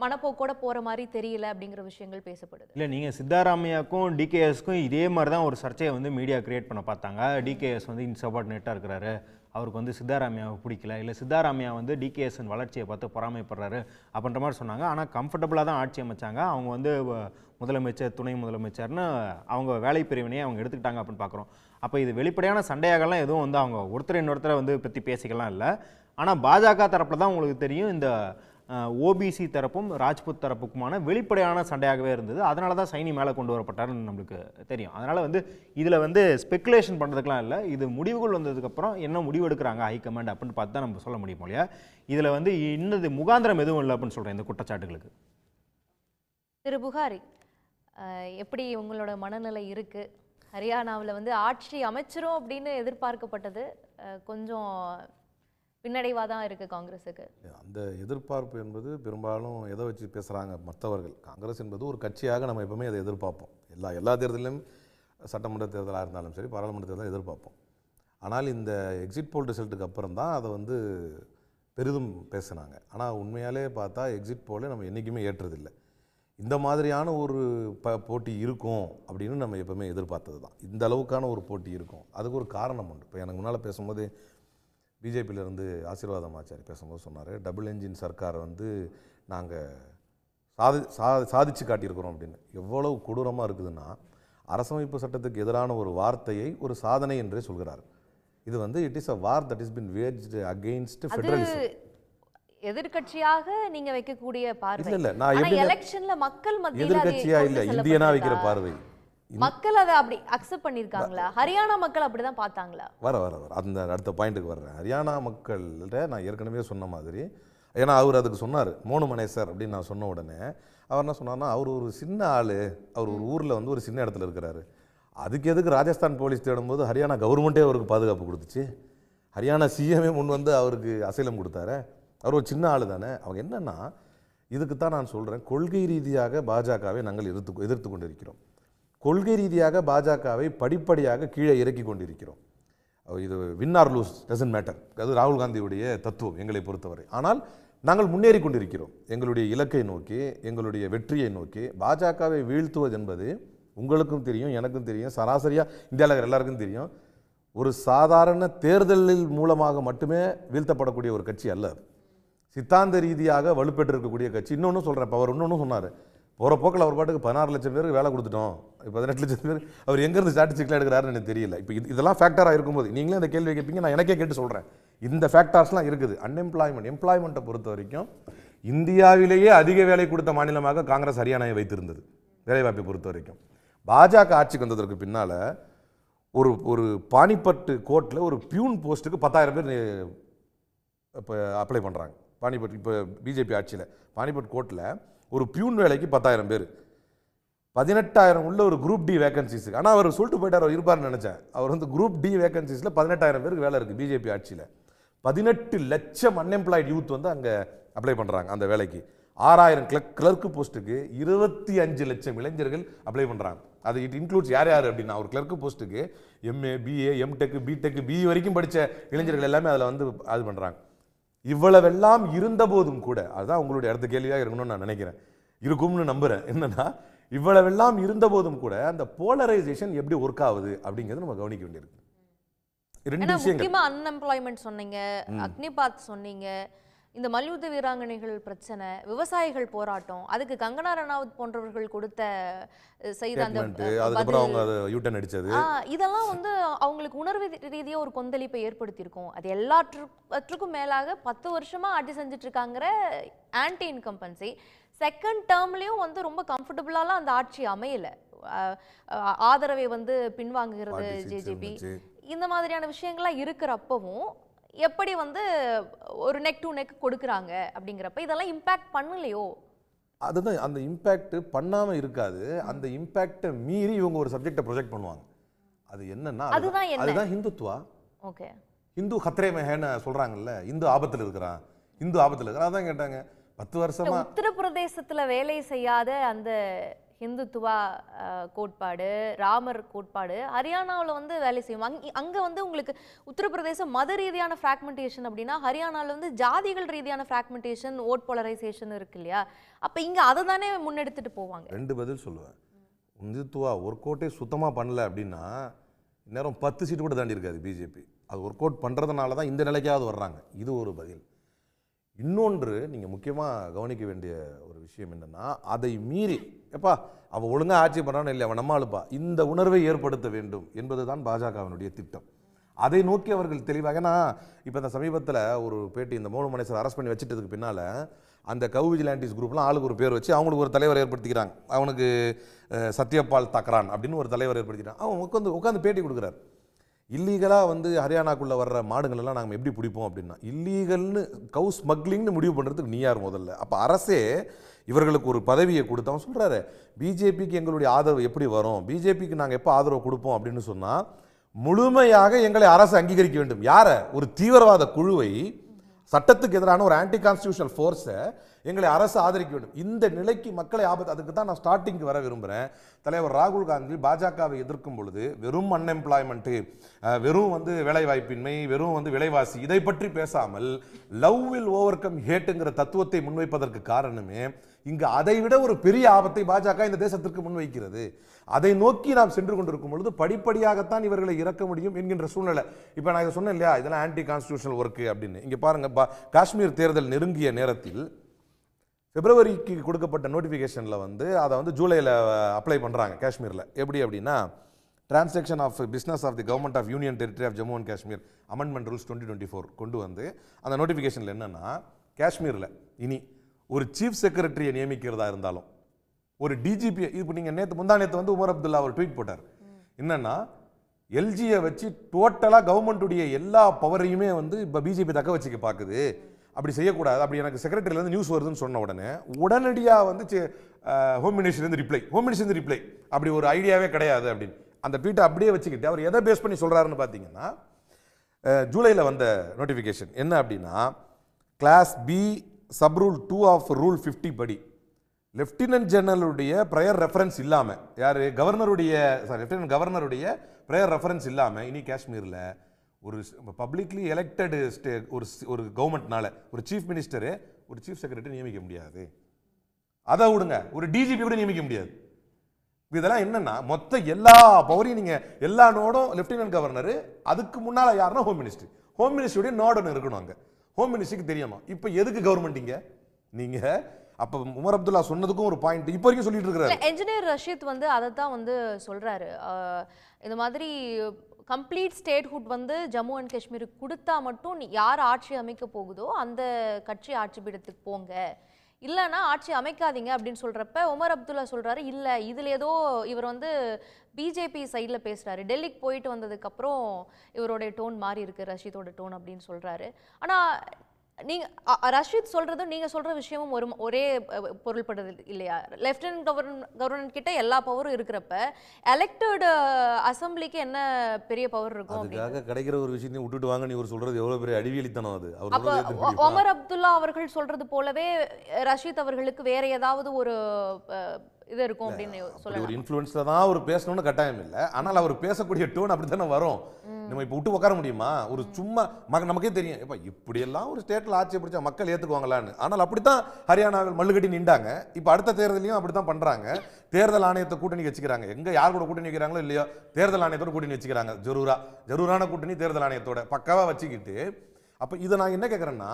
மனப்போக்கோட போகிற மாதிரி தெரியல அப்படிங்கிற விஷயங்கள் பேசப்படுது. இல்லை, நீங்கள் சித்தாராமையாக்கும் டிகேஎஸ்க்கும் இதே மாதிரி தான் ஒரு சர்ச்சையை வந்து மீடியா கிரியேட் பண்ண பார்த்தாங்க. டிகேஎஸ் வந்து இன்சபார்டினேட்டாக இருக்கிறாரு, அவருக்கு வந்து சித்தாராமையாவை பிடிக்கல, இல்லை சித்தாராமையா வந்து டிகேஎஸ்ன் வளர்ச்சியை பார்த்து பொறாமைப்படுறாரு அப்படின்ற மாதிரி சொன்னாங்க. ஆனால் கம்ஃபர்டபுளாக தான் ஆட்சி அமைச்சாங்க. அவங்க வந்து முதலமைச்சர், துணை முதலமைச்சர்னு அவங்க வேலை பிரிவினையை அவங்க எடுத்துக்கிட்டாங்க அப்படின்னு பார்க்குறோம். அப்போ இது வெளிப்படையான சண்டையாகலாம் எதுவும் வந்து அவங்க ஒருத்தர் இன்னொருத்தரை வந்து பற்றி பேசிக்கலாம் இல்லை. ஆனால் பாஜக தரப்பில் தான் உங்களுக்கு தெரியும் இந்த ஓபிசி தரப்பும் ராஜ்புத் தரப்புக்குமான வெளிப்படையான சண்டையாகவே இருந்தது. அதனால தான் சைனி மேலே கொண்டு வரப்பட்டாருன்னு நம்மளுக்கு தெரியும். அதனால் வந்து இதில் வந்து ஸ்பெக்குலேஷன் பண்ணுறதுக்கெலாம் இல்லை. இது முடிவுகள் வந்ததுக்கப்புறம் என்ன முடிவு எடுக்கிறாங்க ஹைகமாண்ட் அப்படின்னு பார்த்து தான் நம்ம சொல்ல முடியும் இல்லையா? இதில் வந்து இன்னது முகாந்திரம் எதுவும் இல்லை அப்படின்னு சொல்கிறேன் இந்த குற்றச்சாட்டுகளுக்கு. திரு புகாரி, எப்படி உங்களோட மனநிலை இருக்குது? ஹரியானாவில் வந்து ஆட்சி அமைச்சிரும் அப்படின்னு எதிர்பார்க்கப்பட்டது கொஞ்சம் பின்னடைவாக தான் இருக்குது காங்கிரஸுக்கு. அந்த எதிர்பார்ப்பு என்பது பெரும்பாலும் எதை வச்சு பேசுகிறாங்க மற்றவர்கள். காங்கிரஸ் என்பது ஒரு கட்சியாக நம்ம எப்பவுமே அதை எதிர்பார்ப்போம். எல்லா தேர்தலிலும், சட்டமன்ற தேர்தலாக இருந்தாலும் சரி, பாராளுமன்ற தேர்தலாக எதிர்பார்ப்போம். ஆனால் இந்த எக்ஸிட் போல் ரிசல்ட்டுக்கு அப்புறம் தான் அதை வந்து பெரிதும் பேசுனாங்க. ஆனால் உண்மையாலே பார்த்தா எக்ஸிட் போலே நம்ம என்றைக்குமே ஏற்றதில்லை. இந்த மாதிரியான ஒரு போட்டி இருக்கும் அப்படின்னு நம்ம எப்பவுமே எதிர்பார்த்தது தான். இந்த அளவுக்கான ஒரு போட்டி இருக்கும். அதுக்கு ஒரு காரணம் உண்டு. இப்போ எனக்கு முன்னால் பேசும்போது பிஜேபியிலேருந்து ஆசீர்வாதம் ஆச்சாரி பேசும்போது சொன்னார், டபுள் என்ஜின் சர்க்காரை வந்து நாங்கள் சாதிச்சு காட்டியிருக்கிறோம் அப்படின்னு. எவ்வளவு கொடூரமாக இருக்குதுன்னா, அரசமைப்பு சட்டத்துக்கு எதிரான ஒரு வார்த்தையை ஒரு சாதனை என்றே சொல்கிறார். இது வந்து it is a war that is being waged against federalism. எதிர்க்கட்சியாக நீங்க வைக்கக்கூடிய பார்வை இல்ல நான் ஆனா எலெக்ஷன்ல மக்கள் மத்தியில எதிர்க்கட்சியா இல்ல, இந்தியனா வைக்கிற பார்வை. மக்கள் அதை அப்படி அக்செப்ட் பண்ணிருக்காங்களா? ஹரியானா மக்கள் அப்படிதான் பார்த்தாங்களா? வர அந்த அடுத்த பாயிண்ட்டுக்கு வர்றேன். ஹரியானா மக்கள்கிட்ட நான் ஏற்கனவே சொன்ன மாதிரி, ஏன்னா அவர் அதுக்கு சொன்னார் மோனு மனேசர் அப்படின்னு நான் சொன்ன உடனே அவர் என்ன சொன்னார்னா, அவர் ஒரு சின்ன ஆள், அவர் ஒரு ஊரில் வந்து ஒரு சின்ன இடத்துல இருக்கிறாரு. அதுக்கு எதுக்கு ராஜஸ்தான் போலீஸ் தேடும்போது ஹரியானா கவர்மெண்ட்டே அவருக்கு பாதுகாப்பு கொடுத்துச்சு? ஹரியானா சிஎம்ஏ முன் வந்து அவருக்கு அசைலம் கொடுத்தாரு. அவர் ஒரு சின்ன ஆள் தானே. அவங்க என்னென்னா, இதுக்கு தான் நான் சொல்கிறேன், கொள்கை ரீதியாக பாஜகவை நாங்கள் எதிர்த்து கொண்டிருக்கிறோம். கொள்கை ரீதியாக பாஜகவை படிப்படியாக கீழே இறக்கி கொண்டிருக்கிறோம். இது win or lose doesn't matter, அது ராகுல் காந்தியுடைய தத்துவம் எங்களை பொறுத்தவரை. ஆனால் நாங்கள் முன்னேறி கொண்டிருக்கிறோம் எங்களுடைய இலக்கை நோக்கி, எங்களுடைய வெற்றியை நோக்கி. பாஜகவை வீழ்த்துவது என்பது உங்களுக்கும் தெரியும், எனக்கும் தெரியும், சராசரியாக இந்தியாவில் எல்லாருக்கும் தெரியும். ஒரு சாதாரண தேர்தலில் மூலமாக மட்டுமே வீழ்த்தப்படக்கூடிய ஒரு கட்சி அல்ல. சித்தாந்த ரீதியாக வலுப்பெற்று இருக்கக்கூடிய கட்சி. இன்னொன்று சொல்கிறேன், இப்போ அவர் இன்னொன்று சொன்னார், போகிற போக்கில் அவர் பாட்டுக்கு 16 லட்சம் பேருக்கு வேலை கொடுத்துட்டோம், 18 லட்சம் பேர். அவர் எங்கேருந்து ஸ்டாட்டிஸ்டிக்லாம் எடுக்கிறாருன்னு எனக்கு தெரியல. இப்போ இதெல்லாம் ஃபேக்டராக இருக்கும்போது நீங்களே இந்த கேள்வி கேட்பீங்க, நான் எனக்கே கேட்டு சொல்கிறேன். இந்த ஃபேக்டர்ஸ்லாம் இருக்குது. எம்ப்ளாய்மெண்ட்டை பொறுத்த வரைக்கும் இந்தியாவிலேயே அதிக வேலை கொடுத்த மாநிலமாக காங்கிரஸ் ஹரியானாவை வைத்திருந்தது வேலைவாய்ப்பை பொறுத்த வரைக்கும். பாஜக ஆட்சிக்கு வந்ததற்கு பின்னால் ஒரு பானிபட் கோர்ட்டில் ஒரு பியூன் போஸ்ட்டுக்கு 10,000 பேர் இப்போ அப்ளை பண்ணுறாங்க. பானிபட் இப்போ பிஜேபி ஆட்சியில் பானிபட் கோர்ட்டில் ஒரு பியூன் வேலைக்கு 10,000 பேர், 18,000 உள்ள ஒரு குரூப் டி வேகன்சிஸுக்கு. ஆனால் அவர் சொல்லிட்டு போயிட்டார், அவர் இருப்பார்னு நினச்சேன். அவர் வந்து குரூப் டி வேகன்சிஸில் 18,000 பேருக்கு வேலை இருக்குது பிஜேபி ஆட்சியில். 18 லட்சம் அன்எம்ப்ளாய்டு யூத் வந்து அங்கே அப்ளை பண்ணுறாங்க அந்த வேலைக்கு. 6,000 கிளர்க்கு போஸ்ட்டுக்கு 25 லட்சம் இளைஞர்கள் அப்ளை பண்ணுறாங்க. அது இட் இன்க்ளூட்ஸ் யார் அப்படின்னா, ஒரு கிளர்க்கு போஸ்ட்டுக்கு MA, BA, MTech, BTech, BE வரைக்கும் படித்த இளைஞர்கள் எல்லாமே அதில் வந்து அது பண்ணுறாங்க. இவ்வளவெல்லாம் இருந்த போதும் கூட, அதுதான் உங்களுடைய அடுத்த கேள்வியாக இருக்கணும்னு நான் நினைக்கிறேன், இருக்கும்னு நம்புகிறேன். என்னன்னா, இவ்வளவெல்லாம் இருந்த போதும் கூட அந்த போலரைசேஷன் எப்படி ஒர்க் ஆகுது அப்படிங்கிறது நம்ம கவனிக்க வேண்டியிருக்கு. ரெண்டு விஷயங்கள். அன்எம்ப்ளாய்மெண்ட் சொன்னீங்க, அக்னிபாத் சொன்னீங்க, இந்த மல்யுத்த வீராங்கனைகள் பிரச்சனை, விவசாயிகள் போராட்டம், அதுக்கு கங்கனா ரனாவத் போன்றவர்கள் கொடுத்த செய்த அந்த அதுக்கப்புறம் அவங்க அதை யூட்டன் அடிச்சது, இதெல்லாம் வந்து அவங்களுக்கு உணர்வு ரீதியாக ஒரு கொந்தளிப்பை ஏற்படுத்தியிருக்கும். அது எல்லாற்றுக்கும் மேலாக 10 வருஷமா ஆட்சி செஞ்சுட்டு இருக்காங்கிற ஆன்டி இன்கம்பன்சி செகண்ட் டேர்ம்லயும் வந்து ரொம்ப கம்ஃபர்டபுளாலாம் அந்த ஆட்சி அமையல. ஆதரவை வந்து பின்வாங்குகிறது ஜேஜேபி, இந்த மாதிரியான விஷயங்கள்லாம் இருக்கிறப்பவும் எப்படி வந்து ஒரு நெக் டு நெக் கொடுக்குறாங்க அப்படிங்கிறப்ப இதெல்லாம் இம்பாக்ட் பண்ணலையோ? அதுதான், அந்த இம்பாக்ட் பண்ணாமல் இருக்காது. அந்த இம்பாக்டை மீறி இவங்க ஒரு சப்ஜெக்டை ப்ரொஜெக்ட் பண்ணுவாங்க. அது என்னன்னா, அதுதான் ஹிந்துத்துவா. ஓகே, ஹிந்து ஹத்ரே மெஹேன்னு சொல்கிறாங்கல்ல, இந்து ஆபத்தில் இருக்கிறான், இந்து ஆபத்தில் இருக்கிறான். அதான் கேட்டாங்க 10 வருஷமா. உத்தரப்பிரதேசத்தில் வேலை செய்யாத அந்த ஹிந்துத்துவா கோட்பாடு, ராமர் கோட்பாடு ஹரியானாவில் வந்து வேலை செய்யும். அங்கே வந்து உங்களுக்கு உத்தரப்பிரதேசம் மத ரீதியான ஃப்ராக்மெண்டேஷன் அப்படின்னா, ஹரியானாவில் வந்து ஜாதிகள் ரீதியான ஃப்ராக்மெண்டேஷன், ஓட் போலரைசேஷன் இருக்கு இல்லையா? அப்போ இங்கே அதை தானே முன்னெடுத்துட்டு போவாங்க. 2 பதில் சொல்லுவேன். ஹிந்துத்துவா ஒர்க் அவுட்டே சுத்தமாக பண்ணல அப்படின்னா இந்நேரம் 10 சீட்டு கூட தாண்டி இருக்காது பிஜேபி. அது ஒர்க் அவுட் பண்ணுறதுனால தான் இந்த நிலைக்காவது வர்றாங்க. இது ஒரு பதில். இன்னொன்று நீங்கள் முக்கியமாக கவனிக்க வேண்டிய ஒரு விஷயம் என்னென்னா, அதை மீறி எப்பா அவன் ஒழுங்காக ஆட்சி பண்ணுறான்னு இல்லை, அவன் நம்மளுப்பா, இந்த உணர்வை ஏற்படுத்த வேண்டும் என்பது தான் பாஜகவினுடைய திட்டம். அதை நோக்கி அவர்கள் தெளிவாக. ஏன்னா இப்போ இந்த சமீபத்தில் ஒரு பேட்டி, இந்த மோனு மனேசர் அரெஸ்ட் பண்ணி வச்சுட்டதுக்கு பின்னால் அந்த கவு விஜிலாண்டிஸ் குரூப்லாம் ஆளுக்கு ஒரு பேர் வச்சு அவங்களுக்கு ஒரு தலைவர் ஏற்படுத்திக்கிறாங்க. அவனுக்கு சத்யபால் தக்ரான் அப்படின்னு ஒரு தலைவர் ஏற்படுத்திக்கிறான். அவன் உட்காந்து பேட்டி கொடுக்குறாரு. இல்லீகலாக வந்து ஹரியானாக்குள்ளே வர்ற மாடுகளெல்லாம் நாங்கள் எப்படி பிடிப்போம் அப்படின்னா, இல்லீகல்னு கவு ஸ்மக்லிங்னு முடிவு பண்ணுறதுக்கு நீ யார் முதல்ல? அப்போ அரசே இவர்களுக்கு ஒரு பதவியை கொடுத்து அவன் சொல்கிறாரு, பிஜேபிக்கு எங்களுடைய ஆதரவு எப்படி வரும், பிஜேபிக்கு நாங்கள் எப்போ ஆதரவு கொடுப்போம் அப்படின்னு சொன்னால், முழுமையாக எங்களை அரசு அங்கீகரிக்க வேண்டும். யாரை? ஒரு தீவிரவாத குழுவை, சட்டத்துக்கு எதிரான ஒரு ஆன்டி கான்ஸ்டிடியூஷனல் ஃபோர்ஸை எங்களை அரசு ஆதரிக்க வேண்டும். இந்த நிலைக்கு மக்களை ஆபத்து. அதுக்கு தான் நான் ஸ்டார்டிங்க்கு வர விரும்புகிறேன். தலைவர் ராகுல் காந்தி பாஜகவை எதிர்க்கும் பொழுது வெறும் அன்எம்ப்ளாய்மெண்ட்டு, வெறும் வந்து வேலைவாய்ப்பின்மை, வெறும் வந்து விலைவாசி, இதை பற்றி பேசாமல் லவ் வில் ஓவர் கம் ஹேட்டுங்கிற தத்துவத்தை முன்வைப்பதற்கு காரணமே இங்கு அதை விட ஒரு பெரிய ஆபத்தை பாஜக இந்த தேசத்திற்கு முன்வைக்கிறது. அதை நோக்கி நாம் சென்று கொண்டிருக்கும் பொழுது படிப்படியாகத்தான் இவர்களை இறக்க முடியும் என்கின்ற சூழ்நிலை. இப்போ நான் இதை சொன்னேன் இல்லையா, இதெல்லாம் ஆன்டி கான்ஸ்டிடியூஷனல் ஒர்க்கு அப்படின்னு. இங்கே பாருங்க, காஷ்மீர் தேர்தல் நெருங்கிய நேரத்தில் பிப்ரவரிக்கு கொடுக்கப்பட்ட நோட்டிஃபிகேஷனில் வந்து அதை வந்து ஜூலையில் அப்ளை பண்ணுறாங்க காஷ்மீரில். எப்படி அப்படின்னா, transaction of business of the government of union territory of Jammu and Kashmir amendment rules 2024 கொண்டு வந்து அந்த நோட்டிஃபிகேஷனில் என்னென்னா, காஷ்மீரில் இனி ஒரு சீஃப் செக்ரட்டரியை நியமிக்கிறதா இருந்தாலும், ஒரு டிஜிபி, இப்போ நீங்கள் முந்தா நேற்று வந்து உமர் அப்துல்லா ஒரு ட்வீட் போட்டார். என்னன்னா, எல்ஜியை வச்சு டோட்டலாக கவர்மெண்ட்டுடைய எல்லா பவரையுமே வந்து இப்போ பிஜேபி தக்க வச்சுக்க பார்க்குது, அப்படி செய்யக்கூடாது, அப்படி எனக்கு செக்ரட்டரியிலேருந்து நியூஸ் வருதுன்னு சொன்ன உடனடியாக வந்து ஹோம் மினிஸ்டர் ரிப்ளை அப்படி ஒரு ஐடியாவே கிடையாது அப்படின்னு அந்த ட்வீட்டை அப்படியே வச்சுக்கிட்டு அவர் எதை பேஸ் பண்ணி சொல்கிறாருன்னு பார்த்தீங்கன்னா, ஜூலையில் வந்த நோட்டிஃபிகேஷன் என்ன அப்படின்னா, clause B sub rule 2 of rule 50 படி லெப்டினன்ட் ஜெனரலுடைய ப்ரையர் ரெஃபரன்ஸ் இல்லாமல், யார் லெப்டினன்ட் கவர்னருடைய ப்ரையர் ரெஃபரன்ஸ் இல்லாமல் இனி காஷ்மீரில் ஒரு பப்ளிக்லி எலெக்டட் ஒரு கவர்மெண்ட்னால ஒரு சீஃப் மினிஸ்டரு ஒரு சீஃப் செக்ரட்டரி நியமிக்க முடியாது. அதை விடுங்க, ஒரு டிஜிபி கூட நியமிக்க முடியாது. இதெல்லாம் என்னன்னா, மொத்த எல்லா பவரையும் நீங்க எல்லா நோடும் லெப்டினன்ட் கவர்னர், அதுக்கு முன்னால யாருன்னா ஹோம் மினிஸ்டருடைய நோடுன்னு இருக்கணும். அங்க ஹோம் மினிஸ்டருக்கு தெரியணும். இப்போ எதுக்கு கவர்மெண்ட் இங்க? நீங்க அப்ப உமர் அப்துல்லா சொன்னதுக்கும் ஒரு பாயிண்ட் இப்போ வரைக்கும் சொல்லிட்டு இருக்காரு. என்ஜினியர் ரஷீத் வந்து அதை தான் வந்து சொல்றாரு. இந்த மாதிரி கம்ப்ளீட் ஸ்டேட்ஹுட் வந்து ஜம்மு அண்ட் காஷ்மீருக்கு கொடுத்தா மட்டும் யார் ஆட்சி அமைக்க போகுதோ அந்த கட்சி ஆட்சி பீடத்துக்கு போங்க, இல்லைன்னா ஆட்சி அமைக்காதீங்க அப்படின்னு சொல்றப்ப உமர் அப்துல்லா சொல்றாரு, இல்லை இதில் ஏதோ இவர் வந்து பிஜேபி சைடில் பேசுறாரு, டெல்லிக்கு போயிட்டு வந்ததுக்கு அப்புறம் இவருடைய டோன் மாறி இருக்கு, ரஷீதோட டோன் அப்படின்னு சொல்றாரு. ஆனால் நீங்க ரஷீத் சொல்றதும் நீங்க சொல்ற விஷயமும் ஒரே பொருள்படுது இல்லையா? லெப்டினன்ட் கவர்னர் கிட்ட எல்லா பவரும் இருக்கிறப்ப எலெக்டட் அசம்பிளிக்கு என்ன பெரிய பவர் இருக்கும்? அதுக்காக கிடைக்கிற ஒரு விஷயத்தையும் விட்டுட்டு வாங்க நீ ஒரு சொல்றது எவ்வளவு பெரிய அடிவியலித்தனம் அது. அப்ப உமர் அப்துல்லா அவர்கள் சொல்றது போலவே ரஷீத் அவர்களுக்கு வேற ஏதாவது ஒரு இது இருக்கும் அப்படின்னு சொல்லலாம். ஒரு இன்ஃப்ளூயன்ஸ்ல தான் அவர் பேசணும்னு கட்டாயம் இல்லை, ஆனால் அவர் பேசக்கூடிய டோன் அப்படித்தானே வரும். நம்ம இப்போ விட்டு உட்கார முடியுமா? ஒரு சும்மா நமக்கே தெரியும், இப்போ இப்படியெல்லாம் ஒரு ஸ்டேட்டில் ஆட்சி பிடிச்சா மக்கள் ஏற்றுக்குவாங்களான்னு. ஆனால் அப்படித்தான் ஹரியானாவில் மல்லுக்கட்டி நின்றாங்க. இப்போ அடுத்த தேர்தலையும் அப்படித்தான் பண்ணுறாங்க. தேர்தல் ஆணையத்தை கூட்டணி வச்சுக்கிறாங்க. எங்கே யார் கூட கூட்டணி வைக்கிறாங்களோ இல்லையோ தேர்தல் ஆணையத்தோட கூட்டணி வச்சுக்கிறாங்க. ஜரூரான கூட்டணி தேர்தல் ஆணையத்தோட பக்காவாக வச்சுக்கிட்டு. அப்போ இதை நான் என்ன கேட்குறேன்னா,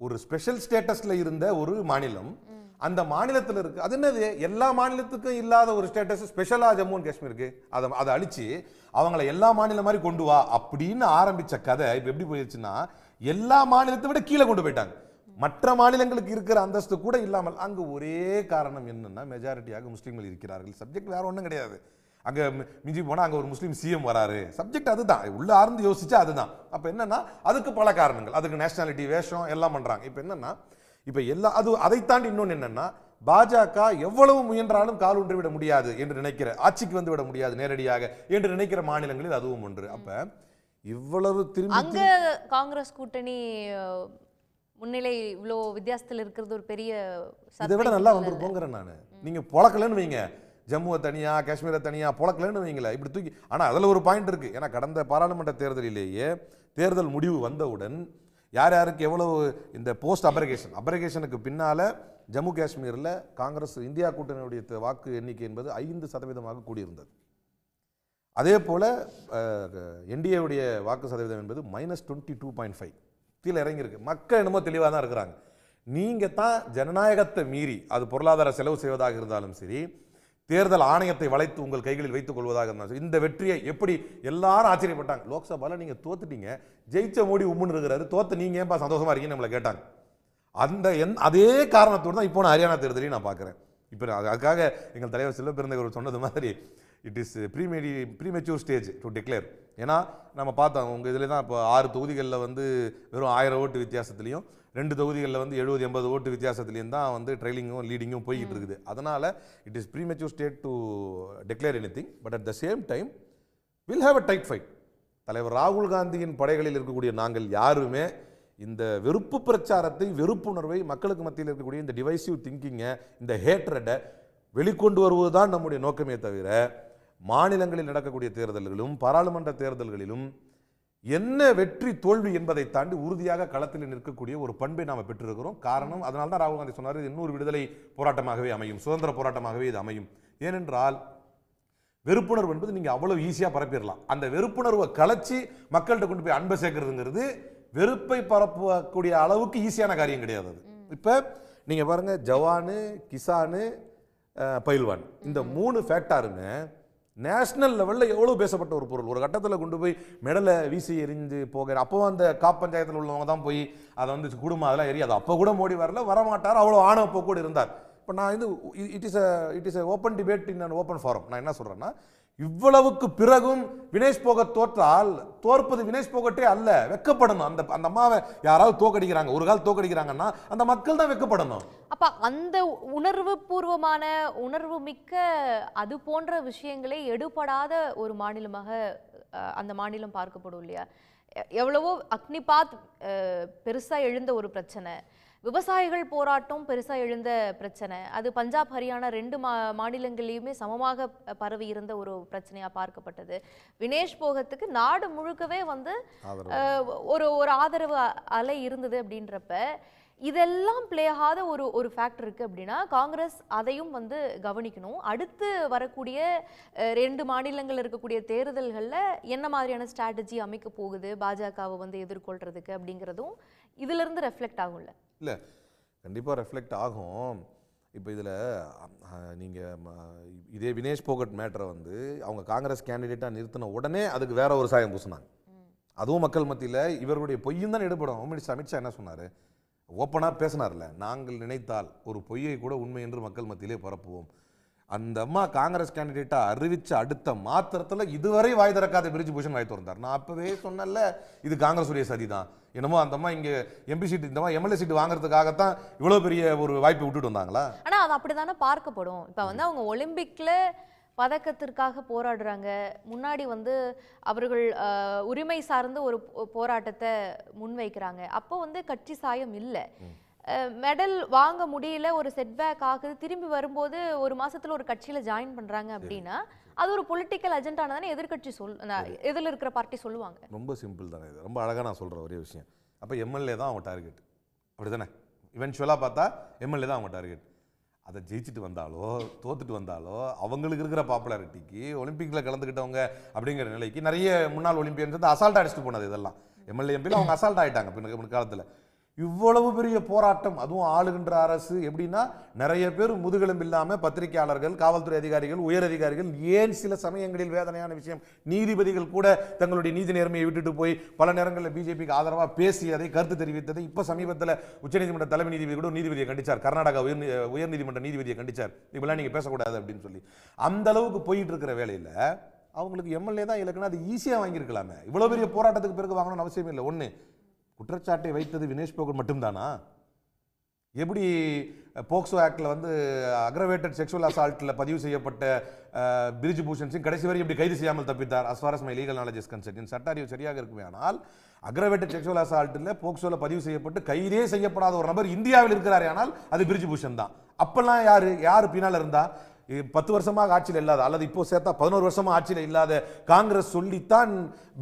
ஒரு ஸ்பெஷல் ஸ்டேட்டஸ்ல இருந்த ஒரு மாநிலம் அந்த மாநிலத்தில் இருக்கு, அது என்னது எல்லா மாநிலத்துக்கும் இல்லாத ஒரு ஸ்டேட்டஸ் ஸ்பெஷலா ஜம்மு அண்ட் காஷ்மீருக்கு அதை அழிச்சு அவங்கள எல்லா மாநிலம் மாதிரி கொண்டு வா அப்படின்னு ஆரம்பிச்ச கதை இப்போ எப்படி போயிடுச்சுன்னா, எல்லா மாநிலத்தை விட கீழே கொண்டு போயிட்டாங்க. மற்ற மாநிலங்களுக்கு இருக்கிற அந்தஸ்து கூட இல்லாமல். அங்கு ஒரே காரணம் என்னன்னா, மெஜாரிட்டியாக முஸ்லீம்கள் இருக்கிறார்கள். சப்ஜெக்ட் வேற ஒன்றும் கிடையாது. அங்கே மிஞ்சி போனால் அங்கே ஒரு முஸ்லீம் சிஎம் வராரு, சப்ஜெக்ட் அதுதான். உள்ள ஆர்ந்து யோசிச்சா அதுதான். அப்போ என்னன்னா, அதுக்கு பல காரணங்கள், அதுக்கு நேஷனாலிட்டி வேஷம் எல்லாம் பண்றாங்க. இப்போ என்னன்னா, இப்போ எல்லா அதை தாண்டி இன்னொன்று என்னன்னா, பாஜக எவ்வளவு முயன்றாலும் கால் ஊன்றி விட முடியாது என்று நினைக்கிற, ஆட்சிக்கு வந்து விட முடியாது நேரடியாக என்று நினைக்கிற மாநிலங்களில் அதுவும் ஒன்று. அப்ப இவ்வளவு திரும்பி காங்கிரஸ் கூட்டணி முன்னிலை இவ்வளோ வித்தியாசத்தில் இருக்கிறது ஒரு பெரிய, இதை விட நல்லா வந்துருப்போங்கிறேன் நான். நீங்க பொழக்கலன்னு வைங்க, ஜம்முவை தனியா காஷ்மீரை தனியா பொழக்கலன்னு வைங்களேன், இப்படி தூக்கி. ஆனால் அதில் ஒரு பாயிண்ட் இருக்கு. ஏன்னா கடந்த பாராளுமன்ற தேர்தலிலேயே தேர்தல் முடிவு வந்தவுடன் யார் யாருக்கு எவ்வளவு இந்த போஸ்ட் அபரகேஷனுக்கு பின்னால ஜம்மு காஷ்மீரில் காங்கிரஸ் இந்தியா கூட்டணியுடைய வாக்கு எண்ணிக்கை என்பது 5% கூடியிருந்தது. அதே போல என்டிஏவுடைய வாக்கு சதவீதம் என்பது -22.5 கீழே இறங்கியிருக்கு. மக்கள் என்னமோ தெளிவாக தான் இருக்கிறாங்க. நீங்கள் தான் ஜனநாயகத்தை மீறி, அது பொருளாதார செலவு செய்வதாக இருந்தாலும் சரி, தேர்தல் ஆணையத்தை வளைத்து உங்கள் கைகளில் வைத்துக் கொள்வதாக இருந்தாலும் இந்த வெற்றியை எப்படி எல்லாரும் ஆச்சரியப்பட்டாங்க. லோக்சபாவில் நீங்கள் தோத்துட்டீங்க, ஜெயிச்ச மோடி உம்முன்னு இருக்கிறாரு, தோத்து நீங்கள் ஏன்பா சந்தோஷமா இருக்கீங்கன்னு நம்மளை கேட்டாங்க. அதே காரணத்தோடு தான் இப்போ நான் ஹரியானா தேர்தலையும் நான் பார்க்குறேன். இப்போ அதுக்காக எங்கள் தலைவர் செல்வ பெருந்தகர் சொன்னது மாதிரி, it is premature stage to declare. ஏன்னா நம்ம பார்த்தோம் உங்கள் இதில் தான் இப்போ 6 தொகுதிகளில் வந்து வெறும் 1000 ஓட்டு வித்தியாசத்துலையும் 2 தொகுதிகளில் வந்து 70-80 ஓட்டு வித்தியாசத்துலையும் தான் வந்து ட்ரெயிலிங்கும் லீடிங்கும் போய்கிட்டு இருக்குது. அதனால் it is premature state to declare anything. But at the same time will have a tight fight. தலைவர் ராகுல் காந்தியின் படைகளில் இருக்கக்கூடிய நாங்கள் யாருமே இந்த வெறுப்பு பிரச்சாரத்தை, வெறுப்புணர்வை, மக்களுக்கு மத்தியில் இருக்கக்கூடிய இந்த டிவைசிவ் திங்கிங்கை, இந்த ஹேட்ரடை வெளிக்கொண்டு வருவது தான் நம்முடைய நோக்கமே தவிர, மாநிலங்களில் நடக்கக்கூடிய தேர்தல்களிலும் பாராளுமன்ற தேர்தல்களிலும் என்ன வெற்றி தோல்வி என்பதை தாண்டி உறுதியாக களத்தில் நிற்கக்கூடிய ஒரு பண்பை நாம் பெற்றிருக்கிறோம். காரணம், அதனால தான் ராகுல் காந்தி சொன்னார், இது இன்னொரு விடுதலை போராட்டமாகவே அமையும், சுதந்திர போராட்டமாகவே இது அமையும். ஏனென்றால் வெறுப்புணர்வு என்பது நீங்கள் அவ்வளவு ஈஸியாக பரப்பிடலாம். அந்த வெறுப்புணர்வை கலைச்சி மக்கள்கிட்ட கொண்டு போய் அன்பை சேர்க்கறதுங்கிறது வெறுப்பை பரப்பக்கூடிய அளவுக்கு ஈஸியான காரியம் கிடையாது. அது இப்போ நீங்கள் பாருங்க, ஜவானு, கிசானு, பயில்வான், இந்த 3 ஃபேக்டாருங்க நேஷனல் லெவலில் எவ்வளோ பேசப்பட்ட ஒரு பொருள். ஒரு கட்டத்தில் கொண்டு போய் மெடலை வீசி எரிஞ்சு போகிற, அப்போ அந்த காப் பஞ்சாயத்தில் உள்ளவங்க தான் போய் அதை வந்து குடும்பம் அதெல்லாம் எரியாது. அப்போ கூட மோடி வரமாட்டார், அவ்வளோ ஆணவ போக்கோடு இருந்தார். இப்போ நான் இது it is open debate in an open forum. நான் என்ன சொல்கிறேன்னா, இவ்வளவுக்கு பிறகும் வினேஷ் போகட் தோற்றால் தோற்பது வினேஷ் போகட்டே அல்ல, வெக்கப்படணும். அந்த அம்மாவை யாராவது தோக்கடிக்கிறாங்க, ஒரு கால் தோக்கடிக்கிறாங்கன்னா அந்த மக்கள் தான் வெக்கப்படணும். அப்ப அந்த உணர்வு பூர்வமான, உணர்வு மிக்க அது போன்ற விஷயங்களே எடுபடாத ஒரு மாநிலமாக அந்த மாநிலம் பார்க்கப்படும் இல்லையா? எவ்வளவோ அக்னிபாத் பெருசா எழுந்த ஒரு பிரச்சனை, விவசாயிகள் போராட்டம் பெருசா எழுந்த பிரச்சனை, அது பஞ்சாப் ஹரியானா 2 மாநிலங்களிலுமே சமமாக பரவி இருந்த ஒரு பிரச்சனையா பார்க்கப்பட்டது. வினேஷ் போகத்துக்கு நாடு முழுக்கவே வந்து ஒரு ஆதரவு அலை இருந்தது. அப்படின்றப்ப இதெல்லாம் பிளே ஆகாத ஒரு ஃபேக்டர் இருக்கு அப்படின்னா காங்கிரஸ் அதையும் வந்து கவனிக்கணும். அடுத்து வரக்கூடிய 2 மாநிலங்கள் இருக்கக்கூடிய தேர்தல்களில் என்ன மாதிரியான ஸ்ட்ராட்டஜி அமைக்க போகுது பாஜகவை வந்து எதிர்கொள்றதுக்கு அப்படிங்கிறதும் இதுல இருந்து ரெஃப்ளெக்ட் ஆகும்ல? இல்லை, கண்டிப்பாக ரெஃப்ளெக்ட் ஆகும். இப்போ இதில் நீங்கள் இதே வினேஷ் போகட் மேட்டரை வந்து அவங்க காங்கிரஸ் கேண்டிடேட்டாக நிறுத்தின உடனே அதுக்கு வேற ஒரு சாயம் பூசினாங்க. அதுவும் மக்கள் மத்தியில் இவருடைய பொய்யும் தான் எடுபடும். அமித்ஷா என்ன சொன்னார்? ஓப்பனாக பேசினார்ல, நாங்கள் நினைத்தால் ஒரு பொய்யை கூட உண்மை என்று மக்கள் மத்தியிலே பரப்புவோம். அந்த அம்மா காங்கிரஸ் கேண்டிடேட்டாக அறிவித்த அடுத்த மாத்திரத்தில் இதுவரை வாய் திறக்காத பிரிஜ் பூஷன் வாய் திறந்தார். நான் அப்பவே சொன்னல, இது காங்கிரஸ் உடைய சதி தான். என்னமோ அந்த அம்மா இங்கே எம்பி சீட்டு, இந்த எம்எல்ஏ சீட்டு வாங்குறதுக்காகத்தான் இவ்வளோ பெரிய ஒரு வாய்ப்பை விட்டுட்டு வந்தாங்களா? ஆனால் அது அப்படிதானே பார்க்கப்படும். இப்போ வந்து அவங்க ஒலிம்பிக்ல பதக்கத்திற்காக போராடுறாங்க, முன்னாடி வந்து அவர்கள் உரிமை சார்ந்த ஒரு போராட்டத்தை முன்வைக்கிறாங்க. அப்போ வந்து கட்சி சாயம் இல்லை, மெடல் வாங்க முடியல, ஒரு செட்பேக் ஆகுது, திரும்பி வரும்போது ஒரு மாசத்துல ஒரு கட்சியில ஜாயின் பண்றாங்க அப்படின்னா அது ஒரு பொலிட்டிக்கல் அஜெண்டான தானே எதிர்கட்சி எதில் இருக்கிற பார்ட்டி சொல்லுவாங்க. ரொம்ப சிம்பிள் தானே இது, ரொம்ப அழகாக நான் சொல்கிற ஒரே விஷயம். அப்போ எம்எல்ஏ தான் அவங்க டார்கெட், அப்படி தானே? இவென்ச்சுவலாக பார்த்தா எம்எல்ஏ தான் அவங்க டார்கெட். அதை ஜெயிச்சுட்டு வந்தாலோ தோத்துட்டு வந்தாலோ அவங்களுக்கு இருக்கிற பாப்புலாரிட்டிக்கு, ஒலிம்பிக்கில் கலந்துக்கிட்டவங்க அப்படிங்கிற நிலைக்கு நிறைய முன்னாள் ஒலிம்பியன்ஸ் வந்து அசால்ட் அடிச்சுட்டு போனது. இதெல்லாம் எம்எல்ஏ எம்பியில் அவங்க அசால்ட் ஆகிட்டாங்க பிற்காலத்தில். இவ்வளவு பெரிய போராட்டம், அதுவும் ஆளுகின்ற அரசு எப்படின்னா, நிறைய பேர் முதுகெலும்பு இல்லாமல் பத்திரிகையாளர்கள், காவல்துறை அதிகாரிகள், உயர் அதிகாரிகள், ஏன் சில சமயங்களில் வேதனையான விஷயம் நீதிபதிகள் கூட தங்களுடைய நீதி நேர்மையை விட்டுட்டு போய் பல நேரங்களில் பிஜேபிக்கு ஆதரவாக பேசியதை, கருத்து தெரிவித்ததை இப்போ சமீபத்தில் உச்சநீதிமன்ற தலைமை நீதிபதி கூட நீதிபதியை கண்டிச்சார், கர்நாடகா உயர்நீதிமன்ற நீதிபதியை கண்டிச்சார், இப்பெல்லாம் நீங்கள் பேசக்கூடாது அப்படின்னு சொல்லி. அந்த அளவுக்கு போயிட்டு இருக்கிற வேலையில் அவங்களுக்கு எம்எல்ஏ தான் இலக்குன்னா அது ஈஸியாக வாங்கியிருக்கலாமே. இவ்வளோ பெரிய போராட்டத்துக்கு பிறகு வாங்கணும்னு அவசியம் இல்லை. ஒன்று, குற்றச்சாட்டை வைத்தது வினேஷ் போகட் மட்டும்தானா? எப்படி போக்சோ ஆக்டில் வந்து அக்ரவேட்டட் செக்ஷுவல் அசால்ட்டில் பதிவு செய்யப்பட்ட பிரிஜ் பூஷன் சிங் கடைசி வரை எப்படி கைது செய்யாமல் தப்பித்தார்? as far as my legal knowledge is concerned, சட்ட அறிவு சரியாக இருக்குமே. ஆனால் அக்ரவேட்டட் செக்ஷுவல் அசால்ட்டில் போக்சோவில் பதிவு செய்யப்பட்டு கைதே செய்யப்படாத ஒரு நபர் இந்தியாவில் இருக்கிறார், ஆனால் அது பிரிஜ் பூஷன் தான். அப்பெல்லாம் யார் பின்னால் இருந்தா? 10 வருஷமாக ஆட்சியில் இல்லாத, அல்லது இப்போ சேர்த்தா 11 வருஷமாக ஆட்சியில் இல்லாத காங்கிரஸ் சொல்லித்தான்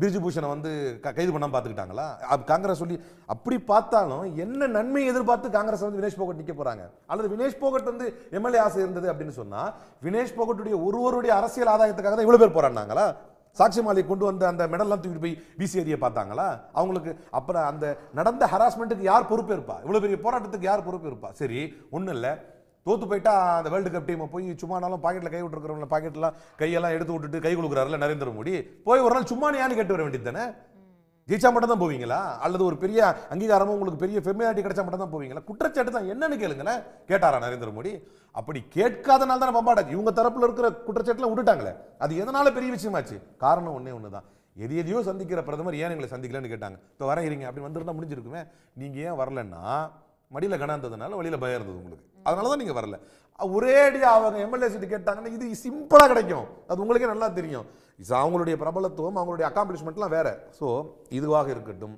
பிரிஜ் பூஷனை வந்து கைது பண்ணாமல் பார்த்துக்கிட்டாங்களா? காங்கிரஸ் சொல்லி அப்படி பார்த்தாலும் என்ன நன்மை எதிர்பார்த்து காங்கிரஸ் வந்து வினேஷ் போகட் நிற்க போறாங்க? அல்லது வினேஷ் போகட் வந்து எம்எல்ஏ ஆசை இருந்தது அப்படின்னு சொன்னா, வினேஷ் போகட்டுடைய ஒருவருடைய அரசியல் ஆதாயத்துக்காக தான் இவ்வளவு பேர் போராடினாங்களா? சாட்சி மாலை கொண்டு வந்த அந்த மெடல்லாம் தூக்கிட்டு போய் வீசி எறிய பார்த்தாங்களா? அவங்களுக்கு அப்புறம் அந்த நடந்த ஹராஸ்மெண்ட்டுக்கு யார் பொறுப்பேற்பா? இவ்வளவு பெரிய போராட்டத்துக்கு யார் பொறுப்பேற்பா? சரி, ஒன்றும் இல்லை, தோத்து போயிட்டா அந்த வேர்ல்டு கப் டீமை போய் சும்மானாலும் பாக்கெட்டில் கை விட்டுருக்கிறவங்க பாக்கெட்லாம் கையெல்லாம் எடுத்து விட்டுட்டு கை கொடுக்குறாருல நரேந்திர மோடி, போய் ஒரு நாள் சும்மா நீ கேட்டு வர வேண்டியது தானே? ஜெயிச்சா மட்டும் தான் போவீங்களா? அல்லது ஒரு பெரிய அங்கீகாரமும் உங்களுக்கு பெரிய ஃபெமிலியாரிட்டி கிடைச்சா மட்டும் தான் போவீங்களா? குற்றச்சாட்டு தான் என்னன்னு கேளுங்களேன். கேட்டாரா நரேந்திர மோடி? அப்படி கேட்காதனால தானே பம்பாடாச்சு. இவங்க தரப்புல இருக்கிற குற்றச்சாட்டுலாம் விட்டுட்டாங்களே, அது எதனால பெரிய விஷயமாச்சு? காரணம் ஒன்னே ஒன்று தான், எதையோ சந்திக்கிற பிரதமர் ஏன் எங்களை சந்திக்கலன்னு கேட்டாங்க. இப்போ வரீங்க அப்படின்னு வந்திருந்தா முடிஞ்சிருக்குமே. நீங்கள் ஏன் வரலன்னா மடியில் கணாந்ததுனால வழியில் பயம் இருந்தது உங்களுக்கு, அதனால தான் நீங்கள் வரல. ஒரேடியாக அவங்க எம்எல்ஏ சீட்டு கேட்டாங்கன்னா இது சிம்பிளாக கிடைக்கும், அது உங்களுக்கே நல்லா தெரியும். அவங்களுடைய பிரபலத்துவம் அவங்களுடைய அக்காம்ப்ளிஷ்மெண்ட்லாம் வேற. ஸோ இதுவாக இருக்கட்டும்.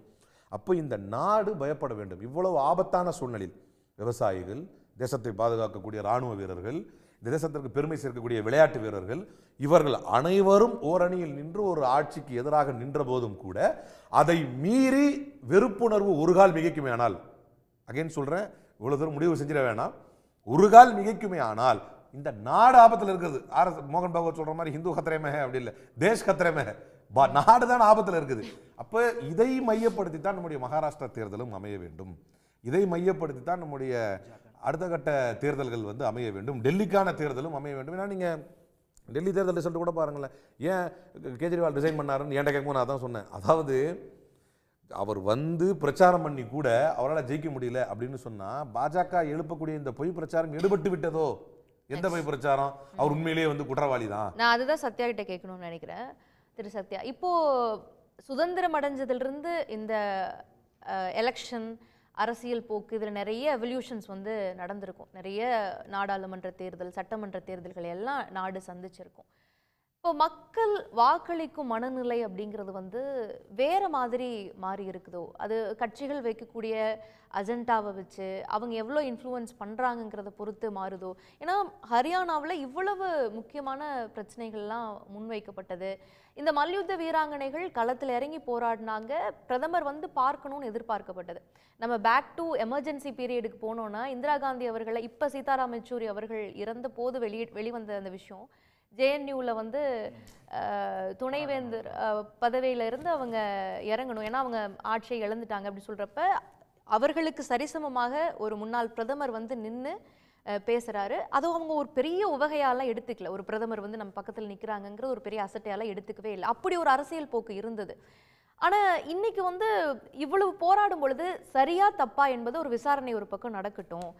அப்போ இந்த நாடு பயப்பட வேண்டும். இவ்வளவு ஆபத்தான சூழ்நிலையில் விவசாயிகள், தேசத்தை பாதுகாக்கக்கூடிய இராணுவ வீரர்கள், இந்த தேசத்திற்கு பெருமை சேர்க்கக்கூடிய விளையாட்டு வீரர்கள், இவர்கள் அனைவரும் ஓரணியில் நின்று ஒரு ஆட்சிக்கு எதிராக நின்ற போதும் கூட அதை மீறி வெறுப்புணர்வு ஒரு கால் மிகைக்குமே ஆனால், அகைன் சொல்றேன், இவ்வளவு தூரம் முடிவு செஞ்சிட வேணாம், ஒரு கால் மிகைக்குமே ஆனால் இந்த நாடு ஆபத்தில் இருக்குது. மோகன் பகவத் சொல்ற மாதிரி ஹிந்து கத்திரமே அப்படி இல்லை, தேஷ் கத்திரமே, நாடு தான் ஆபத்தில் இருக்குது. அப்ப இதை மையப்படுத்தி தான் நம்முடைய மகாராஷ்டிரா தேர்தலும் அமைய வேண்டும். இதை மையப்படுத்தி தான் நம்முடைய அடுத்த கட்ட தேர்தல்கள் அமைய வேண்டும். டெல்லிக்கான தேர்தலும் அமைய வேண்டும். ஏன்னா நீங்க டெல்லி தேர்தல் ரிசல்ட் கூட பாருங்களேன். ஏன் கேஜ்ரிவால் ரிசைன் பண்ணாருன்னு என்கிட்ட கேட்கும்போது நான் தான் சொன்னேன். அதாவது அவர் பிரச்சாரம் பண்ணி கூட அவரால் ஜெயிக்க முடியல அப்படின்னு சொன்னா பாஜக எழுப்பக்கூடிய இந்த பொய் பிரச்சாரம் எடுபட்டு விட்டதோ? எந்த பொய் பிரச்சாரம்? அவர் உண்மையிலேயே குற்றவாளி தான். நான் அதுதான் சத்யா கிட்ட கேட்கணும்னு நினைக்கிறேன். திரு சத்யா, இப்போ சுதந்திரம் அடைஞ்சதிலிருந்து இந்த எலெக்ஷன் அரசியல் போக்கு இதில் நிறைய எவல்யூஷன்ஸ் நடந்திருக்கும். நிறைய நாடாளுமன்ற தேர்தல், சட்டமன்ற தேர்தல்கள் எல்லாம் நாடு சந்திச்சிருக்கும். இப்போ மக்கள் வாக்களிக்கும் மனநிலை அப்படிங்கிறது வேற மாதிரி மாறி இருக்குதோ? அது கட்சிகள் வைக்கக்கூடிய அஜெண்டாவை வச்சு அவங்க எவ்வளோ இன்ஃப்ளூயன்ஸ் பண்ணுறாங்கங்கிறத பொறுத்து மாறுதோ? ஏன்னா ஹரியானாவில் இவ்வளவு முக்கியமான பிரச்சனைகள்லாம் முன்வைக்கப்பட்டது. இந்த மல்யுத்த வீராங்கனைகள் களத்தில் இறங்கி போராடினாங்க. பிரதமர் பார்க்கணும்னு எதிர்பார்க்கப்பட்டது. நம்ம பேக் டு எமர்ஜென்சி பீரியடுக்கு போனோம்னா இந்திரா காந்தி அவர்களை, இப்போ சீதாராம் யெச்சூரி அவர்கள் இறந்த போது வெளிவந்த அந்த விஷயம், ஜேஎன்யூவில் துணைவேந்தர் பதவியில இருந்து அவங்க இறங்கணும், ஏன்னா அவங்க ஆட்சியை இழந்துட்டாங்க அப்படி சொல்றப்ப அவர்களுக்கு சரிசமமாக ஒரு முன்னாள் பிரதமர் நின்று பேசுறாரு. அதுவும் அவங்க ஒரு பெரிய உவகையாலாம் எடுத்துக்கல. ஒரு பிரதமர் நம்ம பக்கத்தில் நிற்கிறாங்கங்கிற ஒரு பெரிய அசட்டையாலாம் எடுத்துக்கவே இல்லை. அப்படி ஒரு அரசியல் போக்கு இருந்தது. ஆனா இன்னைக்கு இவ்வளவு போராடும் பொழுது சரியா தப்பா என்பது ஒரு விசாரணை ஒரு பக்கம் நடக்கட்டும்.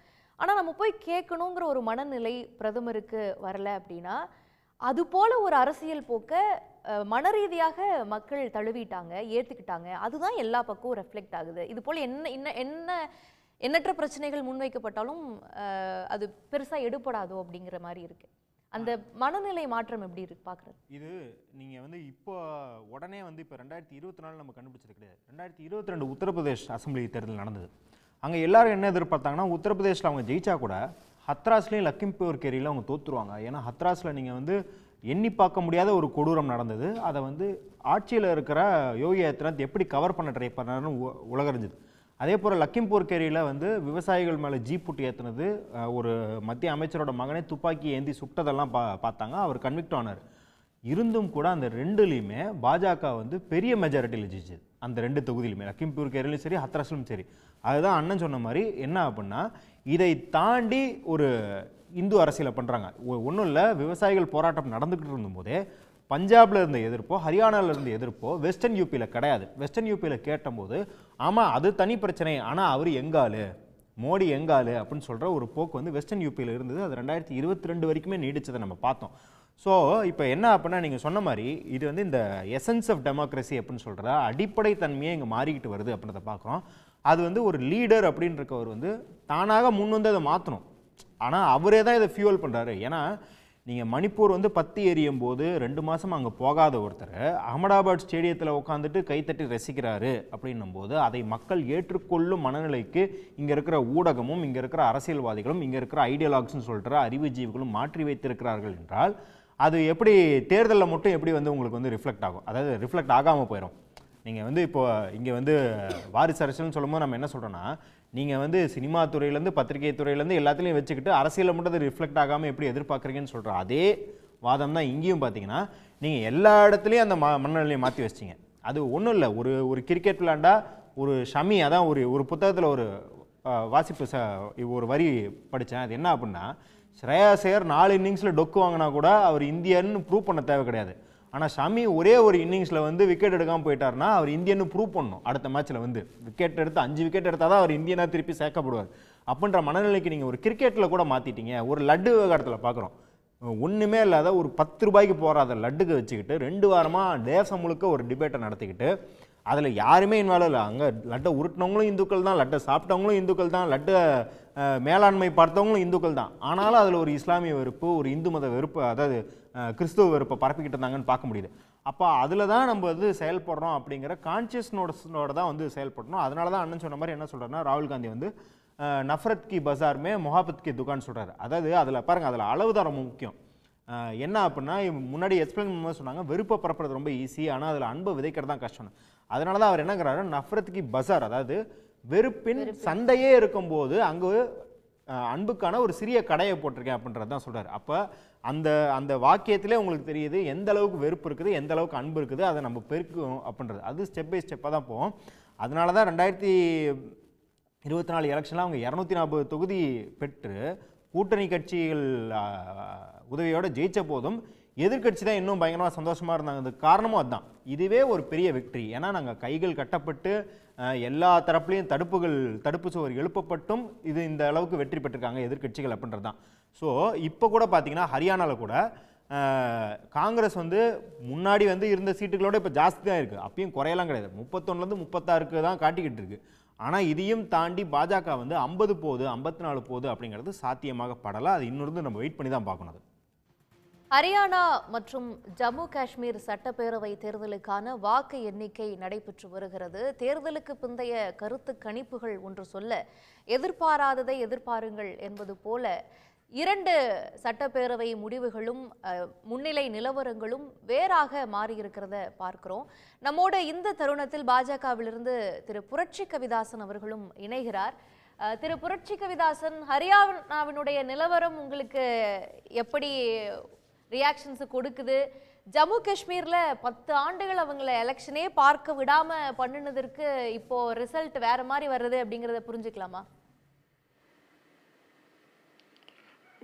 ஆனா நம்ம போய் கேட்கணுங்கிற ஒரு மனநிலை பிரதமருக்கு வரல அப்படின்னா அது போல ஒரு அரசியல் போக்க மனரீதியாக மக்கள் தழுவிட்டாங்க, ஏத்துக்கிட்டாங்க. அதுதான் எல்லா பக்கமும் ரெஃப்ளெக்ட் ஆகுது. இது போல எண்ணற்ற பிரச்சனைகள் முன்வைக்கப்பட்டாலும் அது பெருசா எடுபடாதோ அப்படிங்கிற மாதிரி இருக்கு. அந்த மனநிலை மாற்றம் எப்படி இருக்கு பாக்குறது? இது நீங்க இப்போ உடனே இப்போ 2024 நம்ம கண்டுபிடிச்சது கிடையாது. 2022 உத்தரப்பிரதேஷ் அசம்பிளி தேர்தல் நடந்தது. அங்க எல்லாரும் என்ன எதிர்பார்த்தாங்கன்னா, உத்தரப்பிரதேஷ்ல அவங்க ஜெயிச்சா கூட ஹத்ராஸ்லையும் லக்கிம்பூர் கேரியில் அவங்க தோத்துருவாங்க. ஏன்னா ஹத்ராஸில் நீங்கள் எண்ணி பார்க்க முடியாத ஒரு கொடூரம் நடந்தது. அதை ஆட்சியில் இருக்கிற யோகி ஆதித்யநாத் எப்படி கவர் பண்ண ட்ரை பண்ணாருன்னு உலகறிஞ்சுது. அதே போல் லக்கிம்பூர் கேரியில் விவசாயிகள் மேலே ஜீப்புட்டு ஏற்றுனது, ஒரு மத்திய அமைச்சரோட மகனே துப்பாக்கி ஏந்தி சுட்டதெல்லாம் பார்த்தாங்க. அவர் கன்விக்ட் ஆனார். இருந்தும் கூட அந்த ரெண்டுலேயுமே பாஜக பெரிய மெஜாரிட்டியில் ஜெயிச்சது. அந்த 2 தொகுதியிலுமே, லக்கிம்பூர் கேரிலையும் சரி ஹத்ராஸ்லையும் சரி. அதுதான் அண்ணன் சொன்ன மாதிரி என்ன அப்படின்னா, இதை தாண்டி ஒரு இந்து அரசியலை பண்ணுறாங்க. ஒன்றும் இல்லை, விவசாயிகள் போராட்டம் நடந்துக்கிட்டு இருந்தபோதே பஞ்சாப்ல இருந்த எதிர்ப்போ ஹரியானாவில் இருந்த எதிர்ப்போ வெஸ்டர்ன் யூபியில் கிடையாது. வெஸ்டர்ன் யூபியில் கேட்டபோது ஆமாம் அது தனி பிரச்சனை, ஆனால் அவர் எங்காலு, மோடி எங்காலு அப்படின்னு சொல்கிற ஒரு போக்கு வெஸ்டர்ன் யூபியில் இருந்தது. அது 2022 வரைக்குமே நீடிச்சதை நம்ம பார்த்தோம். ஸோ இப்போ என்ன அப்படின்னா, நீங்கள் சொன்ன மாதிரி இது இந்த எசன்ஸ் ஆஃப் டெமோக்ரஸி அப்படின்னு சொல்கிற அடிப்படை தன்மையை இங்கே மாறிக்கிட்டு வருது அப்படின்றத பார்க்குறோம். அது ஒரு லீடர் அப்படின்றவர் தானாக முன் அதை மாற்றணும். ஆனால் அவரே தான் இதை ஃபியூவல் பண்ணுறாரு. ஏன்னா நீங்கள் மணிப்பூர் பத்தி எரியும் போது 2 மாதம் அங்கே போகாத ஒருத்தர் அகமதாபாத் ஸ்டேடியத்தில் உட்காந்துட்டு கைத்தட்டி ரசிக்கிறாரு அப்படின்னும் போது அதை மக்கள் ஏற்றுக்கொள்ளும் மனநிலைக்கு இங்கே இருக்கிற ஊடகமும் இங்கே இருக்கிற அரசியல்வாதிகளும் இங்கே இருக்கிற ஐடியாலஜின்னு சொல்கிற அறிவுஜீவிகளும் மாற்றி வைத்திருக்கிறார்கள் என்றால் அது எப்படி தேர்தலில் மட்டும் எப்படி உங்களுக்கு ரிஃப்ளெக்ட் ஆகும்? அதாவது ரிஃப்ளெக்ட் ஆகாமல் போயிடும். நீங்கள் இப்போ இங்கே வாரிசு அரசியல்னு சொல்லும்போது நம்ம என்ன சொல்கிறோன்னா, நீங்கள் சினிமா துறையிலேருந்து பத்திரிகை துறையிலேருந்து எல்லாத்துலேயும் வச்சுக்கிட்டு அரசியலில் மட்டும் அது ரிஃப்ளெக்ட் ஆகாமல் எப்படி எதிர்பார்க்குறீங்கன்னு சொல்கிற அதே வாதம் தான் இங்கேயும் பார்த்தீங்கன்னா, நீங்கள் எல்லா இடத்துலையும் அந்த மனநிலையை மாற்றி வச்சிங்க. அது ஒன்றும் இல்லை, ஒரு கிரிக்கெட் விளையாண்டா ஒரு ஷமி, அதான் ஒரு புத்தகத்தில் ஒரு வாசிப்பு ஒரு வரி படித்தேன். அது என்ன அப்படின்னா, ஸ்ரேயாஸ் ஐயர் 4 இன்னிங்ஸில் டொக்கு வாங்கினா கூட அவர் இந்தியன்னு ப்ரூவ் பண்ண தேவை கிடையாது. ஆனால் ஷமி ஒரே ஒரு இன்னிங்ஸில் விக்கெட் எடுக்காமல் போயிட்டார்னா அவர் இந்தியன்னு ப்ரூவ் பண்ணணும். அடுத்த மேட்ச்சில் விக்கெட் எடுத்து 5 விக்கெட் எடுத்தால் தான் அவர் இந்தியனாக திருப்பி சேர்க்கப்படுவார். அப்படின்ற மனநிலைக்கு நீங்கள் ஒரு கிரிக்கெட்டில் கூட மாற்றிட்டீங்க. ஒரு லட்டு விவகாரத்தில் பார்க்குறோம். ஒன்றுமே இல்லாத ஒரு 10 ரூபாய்க்கு போகாத லட்டுக்கு வச்சுக்கிட்டு 2 வாரமாக தேசம் முழுக்க ஒரு டிபேட்டை நடத்திக்கிட்டு அதில் யாருமே இன்வால்வ் இல்லை. அங்கே லட்டை உருட்டினவங்களும் இந்துக்கள் தான், லட்டை சாப்பிட்டவங்களும் இந்துக்கள் தான், லட்டை மேலாண்மை பார்த்தவங்களும் இந்துக்கள் தான். ஆனாலும் அதில் ஒரு இஸ்லாமிய வெறுப்பு, ஒரு இந்து மத வெறுப்பு, அதாவது கிறிஸ்துவ வெறுப்பை பரப்பிக்கிட்டு இருந்தாங்கன்னு பார்க்க முடியுது. அப்போ அதில் தான் நம்ம வந்து செயல்படுறோம் அப்படிங்கிற கான்சியஸ்னோட தான் வந்து செயல்படணும். அதனால தான் அண்ணன் சொன்ன மாதிரி என்ன சொல்கிறேன்னா, ராகுல் காந்தி வந்து நஃப்ரத் கி பஜார்மே மொஹாபத் கி துகான் சொல்கிறாரு. அதாவது அதில் பாருங்கள், அதில் அளவு தான் ரொம்ப முக்கியம். என்ன அப்படின்னா, முன்னாடி எக்ஸ்பிளைன் பண்ணும்போது சொன்னாங்க வெறுப்பை பரப்புறது ரொம்ப ஈஸி, ஆனால் அதில் அன்பை விதைக்கிறது தான் கஷ்டம். அதனால தான் அவர் என்னங்கிறாரு, நஃப்ரத் கி பஜார், அதாவது வெறுப்பின் சந்தையே இருக்கும்போது அங்கு அன்புக்கான ஒரு சிறிய கடையை போட்டிருக்கேன் அப்படின்றது தான் சொல்கிறார். அப்போ அந்த அந்த வாக்கியத்திலே உங்களுக்கு தெரியுது எந்த அளவுக்கு வெறுப்பு இருக்குது, எந்த அளவுக்கு அன்பு இருக்குது, அதை நம்ம பெருக்கணும் அப்படின்றது. அது ஸ்டெப் பை ஸ்டெப்பாக தான் போகும். அதனால தான் 2024 எலெக்ஷனில் அவங்க 240 தொகுதி பெற்று கூட்டணி கட்சிகள் உதவியோடு ஜெயித்த போதும் எதிர்கட்சி தான் இன்னும் பயங்கரமாக சந்தோஷமாக இருந்தாங்க. அதுக்கு காரணமும் அதுதான். இதுவே ஒரு பெரிய வெற்றி. ஏன்னா நாங்கள் கைகள் கட்டப்பட்டு எல்லா தரப்புலையும் தடுப்பு சுவர் எழுப்பப்பட்டும் இது இந்த அளவுக்கு வெற்றி பெற்றிருக்காங்க எதிர்கட்சிகள் அப்படின்றது தான். ஸோ இப்போ கூட பார்த்தீங்கன்னா ஹரியானாவில் கூட காங்கிரஸ் வந்து முன்னாடி வந்து இருந்த சீட்டுகளோட இப்போ ஜாஸ்தி தான் இருக்குது. அப்பயும் குறையெல்லாம் கிடையாது. 31லேருந்து 36 தான் காட்டிக்கிட்டு இருக்கு. ஆனால் இதையும் தாண்டி பாஜக வந்து 50 போகுது, 54 போகுது அப்படிங்கிறது சாத்தியமாக படலை. அது இன்னொரு நம்ம வெயிட் பண்ணி தான் பார்க்கணும். அது ஹரியானா மற்றும் ஜம்மு காஷ்மீர் சட்டப்பேரவை தேர்தலுக்கான வாக்கு எண்ணிக்கை நடைபெற்று வருகிறது. தேர்தலுக்கு பிந்தைய கருத்து கணிப்புகள் ஒன்று சொல்ல, எதிர்பாராததை எதிர்பாருங்கள் என்பது போல 2 சட்டப்பேரவை முடிவுகளும் முன்னிலை நிலவரங்களும் வேறாக மாறியிருக்கிறத பார்க்கிறோம். நம்மோட இந்த தருணத்தில் பாஜகவிலிருந்து திரு புரட்சி கவிதாசன் அவர்களும் இணைகிறார். திரு புரட்சி கவிதாசன், ஹரியானாவினுடைய நிலவரம் உங்களுக்கு எப்படி ரியாக்ஷன்ஸ் கொடுக்குது? ஜம்மு காஷ்மீர்ல 10 ஆண்டுகள் அவங்கள எலெக்ஷனே பார்க்க விடாம பண்ணினதற்கு இப்போ ரிசல்ட் வேற மாதிரி வருது அப்படிங்கிறத புரிஞ்சுக்கலாமா?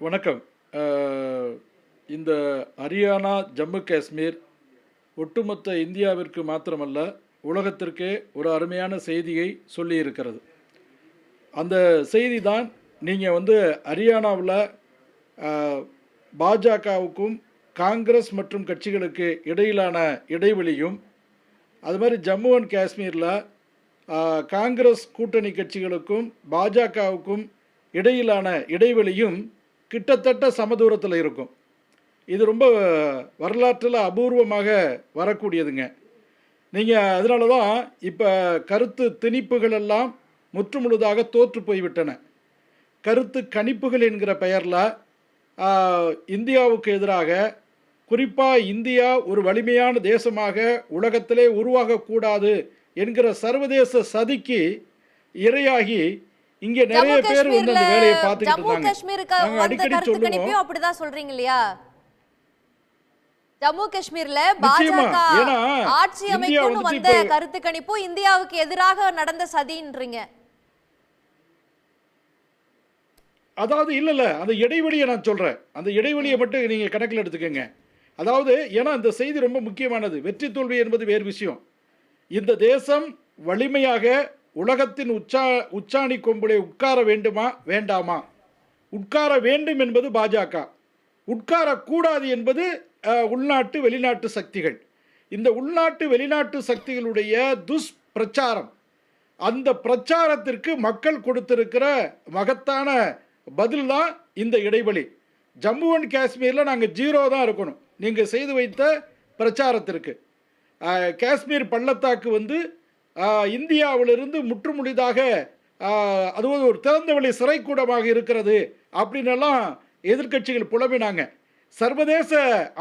வணக்கம். இந்த ஹரியானா ஜம்மு காஷ்மீர் ஒட்டுமொத்த இந்தியாவிற்கு மாத்திரமல்ல உலகத்திற்கே ஒரு அருமையான செய்தியை சொல்லி இருக்கிறது. அந்த செய்தி தான் நீங்கள் வந்து ஹரியானாவில் பாஜகவுக்கும் காங்கிரஸ் மற்றும் கட்சிகளுக்கு இடையிலான இடைவெளியும், அது மாதிரி ஜம்மு அண்ட் காஷ்மீரில் காங்கிரஸ் கூட்டணி கட்சிகளுக்கும் பாஜகவுக்கும் இடையிலான இடைவெளியும் கிட்டத்தட்ட சமதூரத்தில் இருக்கும். இது ரொம்ப வரலாற்றில் அபூர்வமாக வரக்கூடியதுங்க. நீங்கள் அதனால தான் இப்போ கருத்து திணிப்புகள் எல்லாம் முற்றுமுழுதாக தோற்று போய்விட்டன. கருத்து கணிப்புகள் என்கிற பெயரில் இந்தியாவுக்கு எதிராக, குறிப்பாக இந்தியா ஒரு வலிமையான தேசமாக உலகத்திலே உருவாகக்கூடாது என்கிற சர்வதேச சதிக்கு இரையாகி இங்க நிறைய பேர் வந்து அந்த வேலையை பார்த்துக்கிட்டு இருக்காங்க. அடிக்கடி சொல்லுவோம். அப்படிதான் சொல்றீங்க இல்லையா? ஜம்மு காஷ்மீர்ல பாஜக ஆட்சி அமைக்கும் வந்த கருத்து கணிப்பு இந்தியாவுக்கு எதிராக நடந்த சதின்றீங்க. அதாவது இல்ல அந்த இடைவெளியை நான் சொல்றேன். அந்த இடைவெளியை மட்டும் நீங்க கணக்கில் எடுத்துக்கங்க. அதாவது ஏன்னா இந்த செய்தி ரொம்ப முக்கியமானது. வெற்றி தோல்வி என்பது வேறு விஷயம். இந்த தேசம் வலிமையாக உலகத்தின் உச்சாணி கொம்பிலே உட்கார வேண்டுமா வேண்டாமா? உட்கார வேண்டும் என்பது பாஜக, உட்காரக்கூடாது என்பது உள்நாட்டு வெளிநாட்டு சக்திகள். இந்த உள்நாட்டு வெளிநாட்டு சக்திகளுடைய துஷ்பிரச்சாரம், அந்த பிரச்சாரத்திற்கு மக்கள் கொடுத்திருக்கிற மகத்தான பதில் தான் இந்த இடைவெளி. ஜம்மு அண்ட் காஷ்மீரில் நாங்கள் 0 தான் இருக்கணும் நீங்கள் செய்து வைத்த பிரச்சாரத்திற்கு. காஷ்மீர் பள்ளத்தாக்கு வந்து இந்தியாவிலிருந்து முற்றுமுடிதாக அதுவும் ஒரு திறந்தவெளி சிறைக்கூடமாக இருக்கிறது அப்படின்னெல்லாம் எதிர்க்கட்சிகள் புலம்பினாங்க. சர்வதேச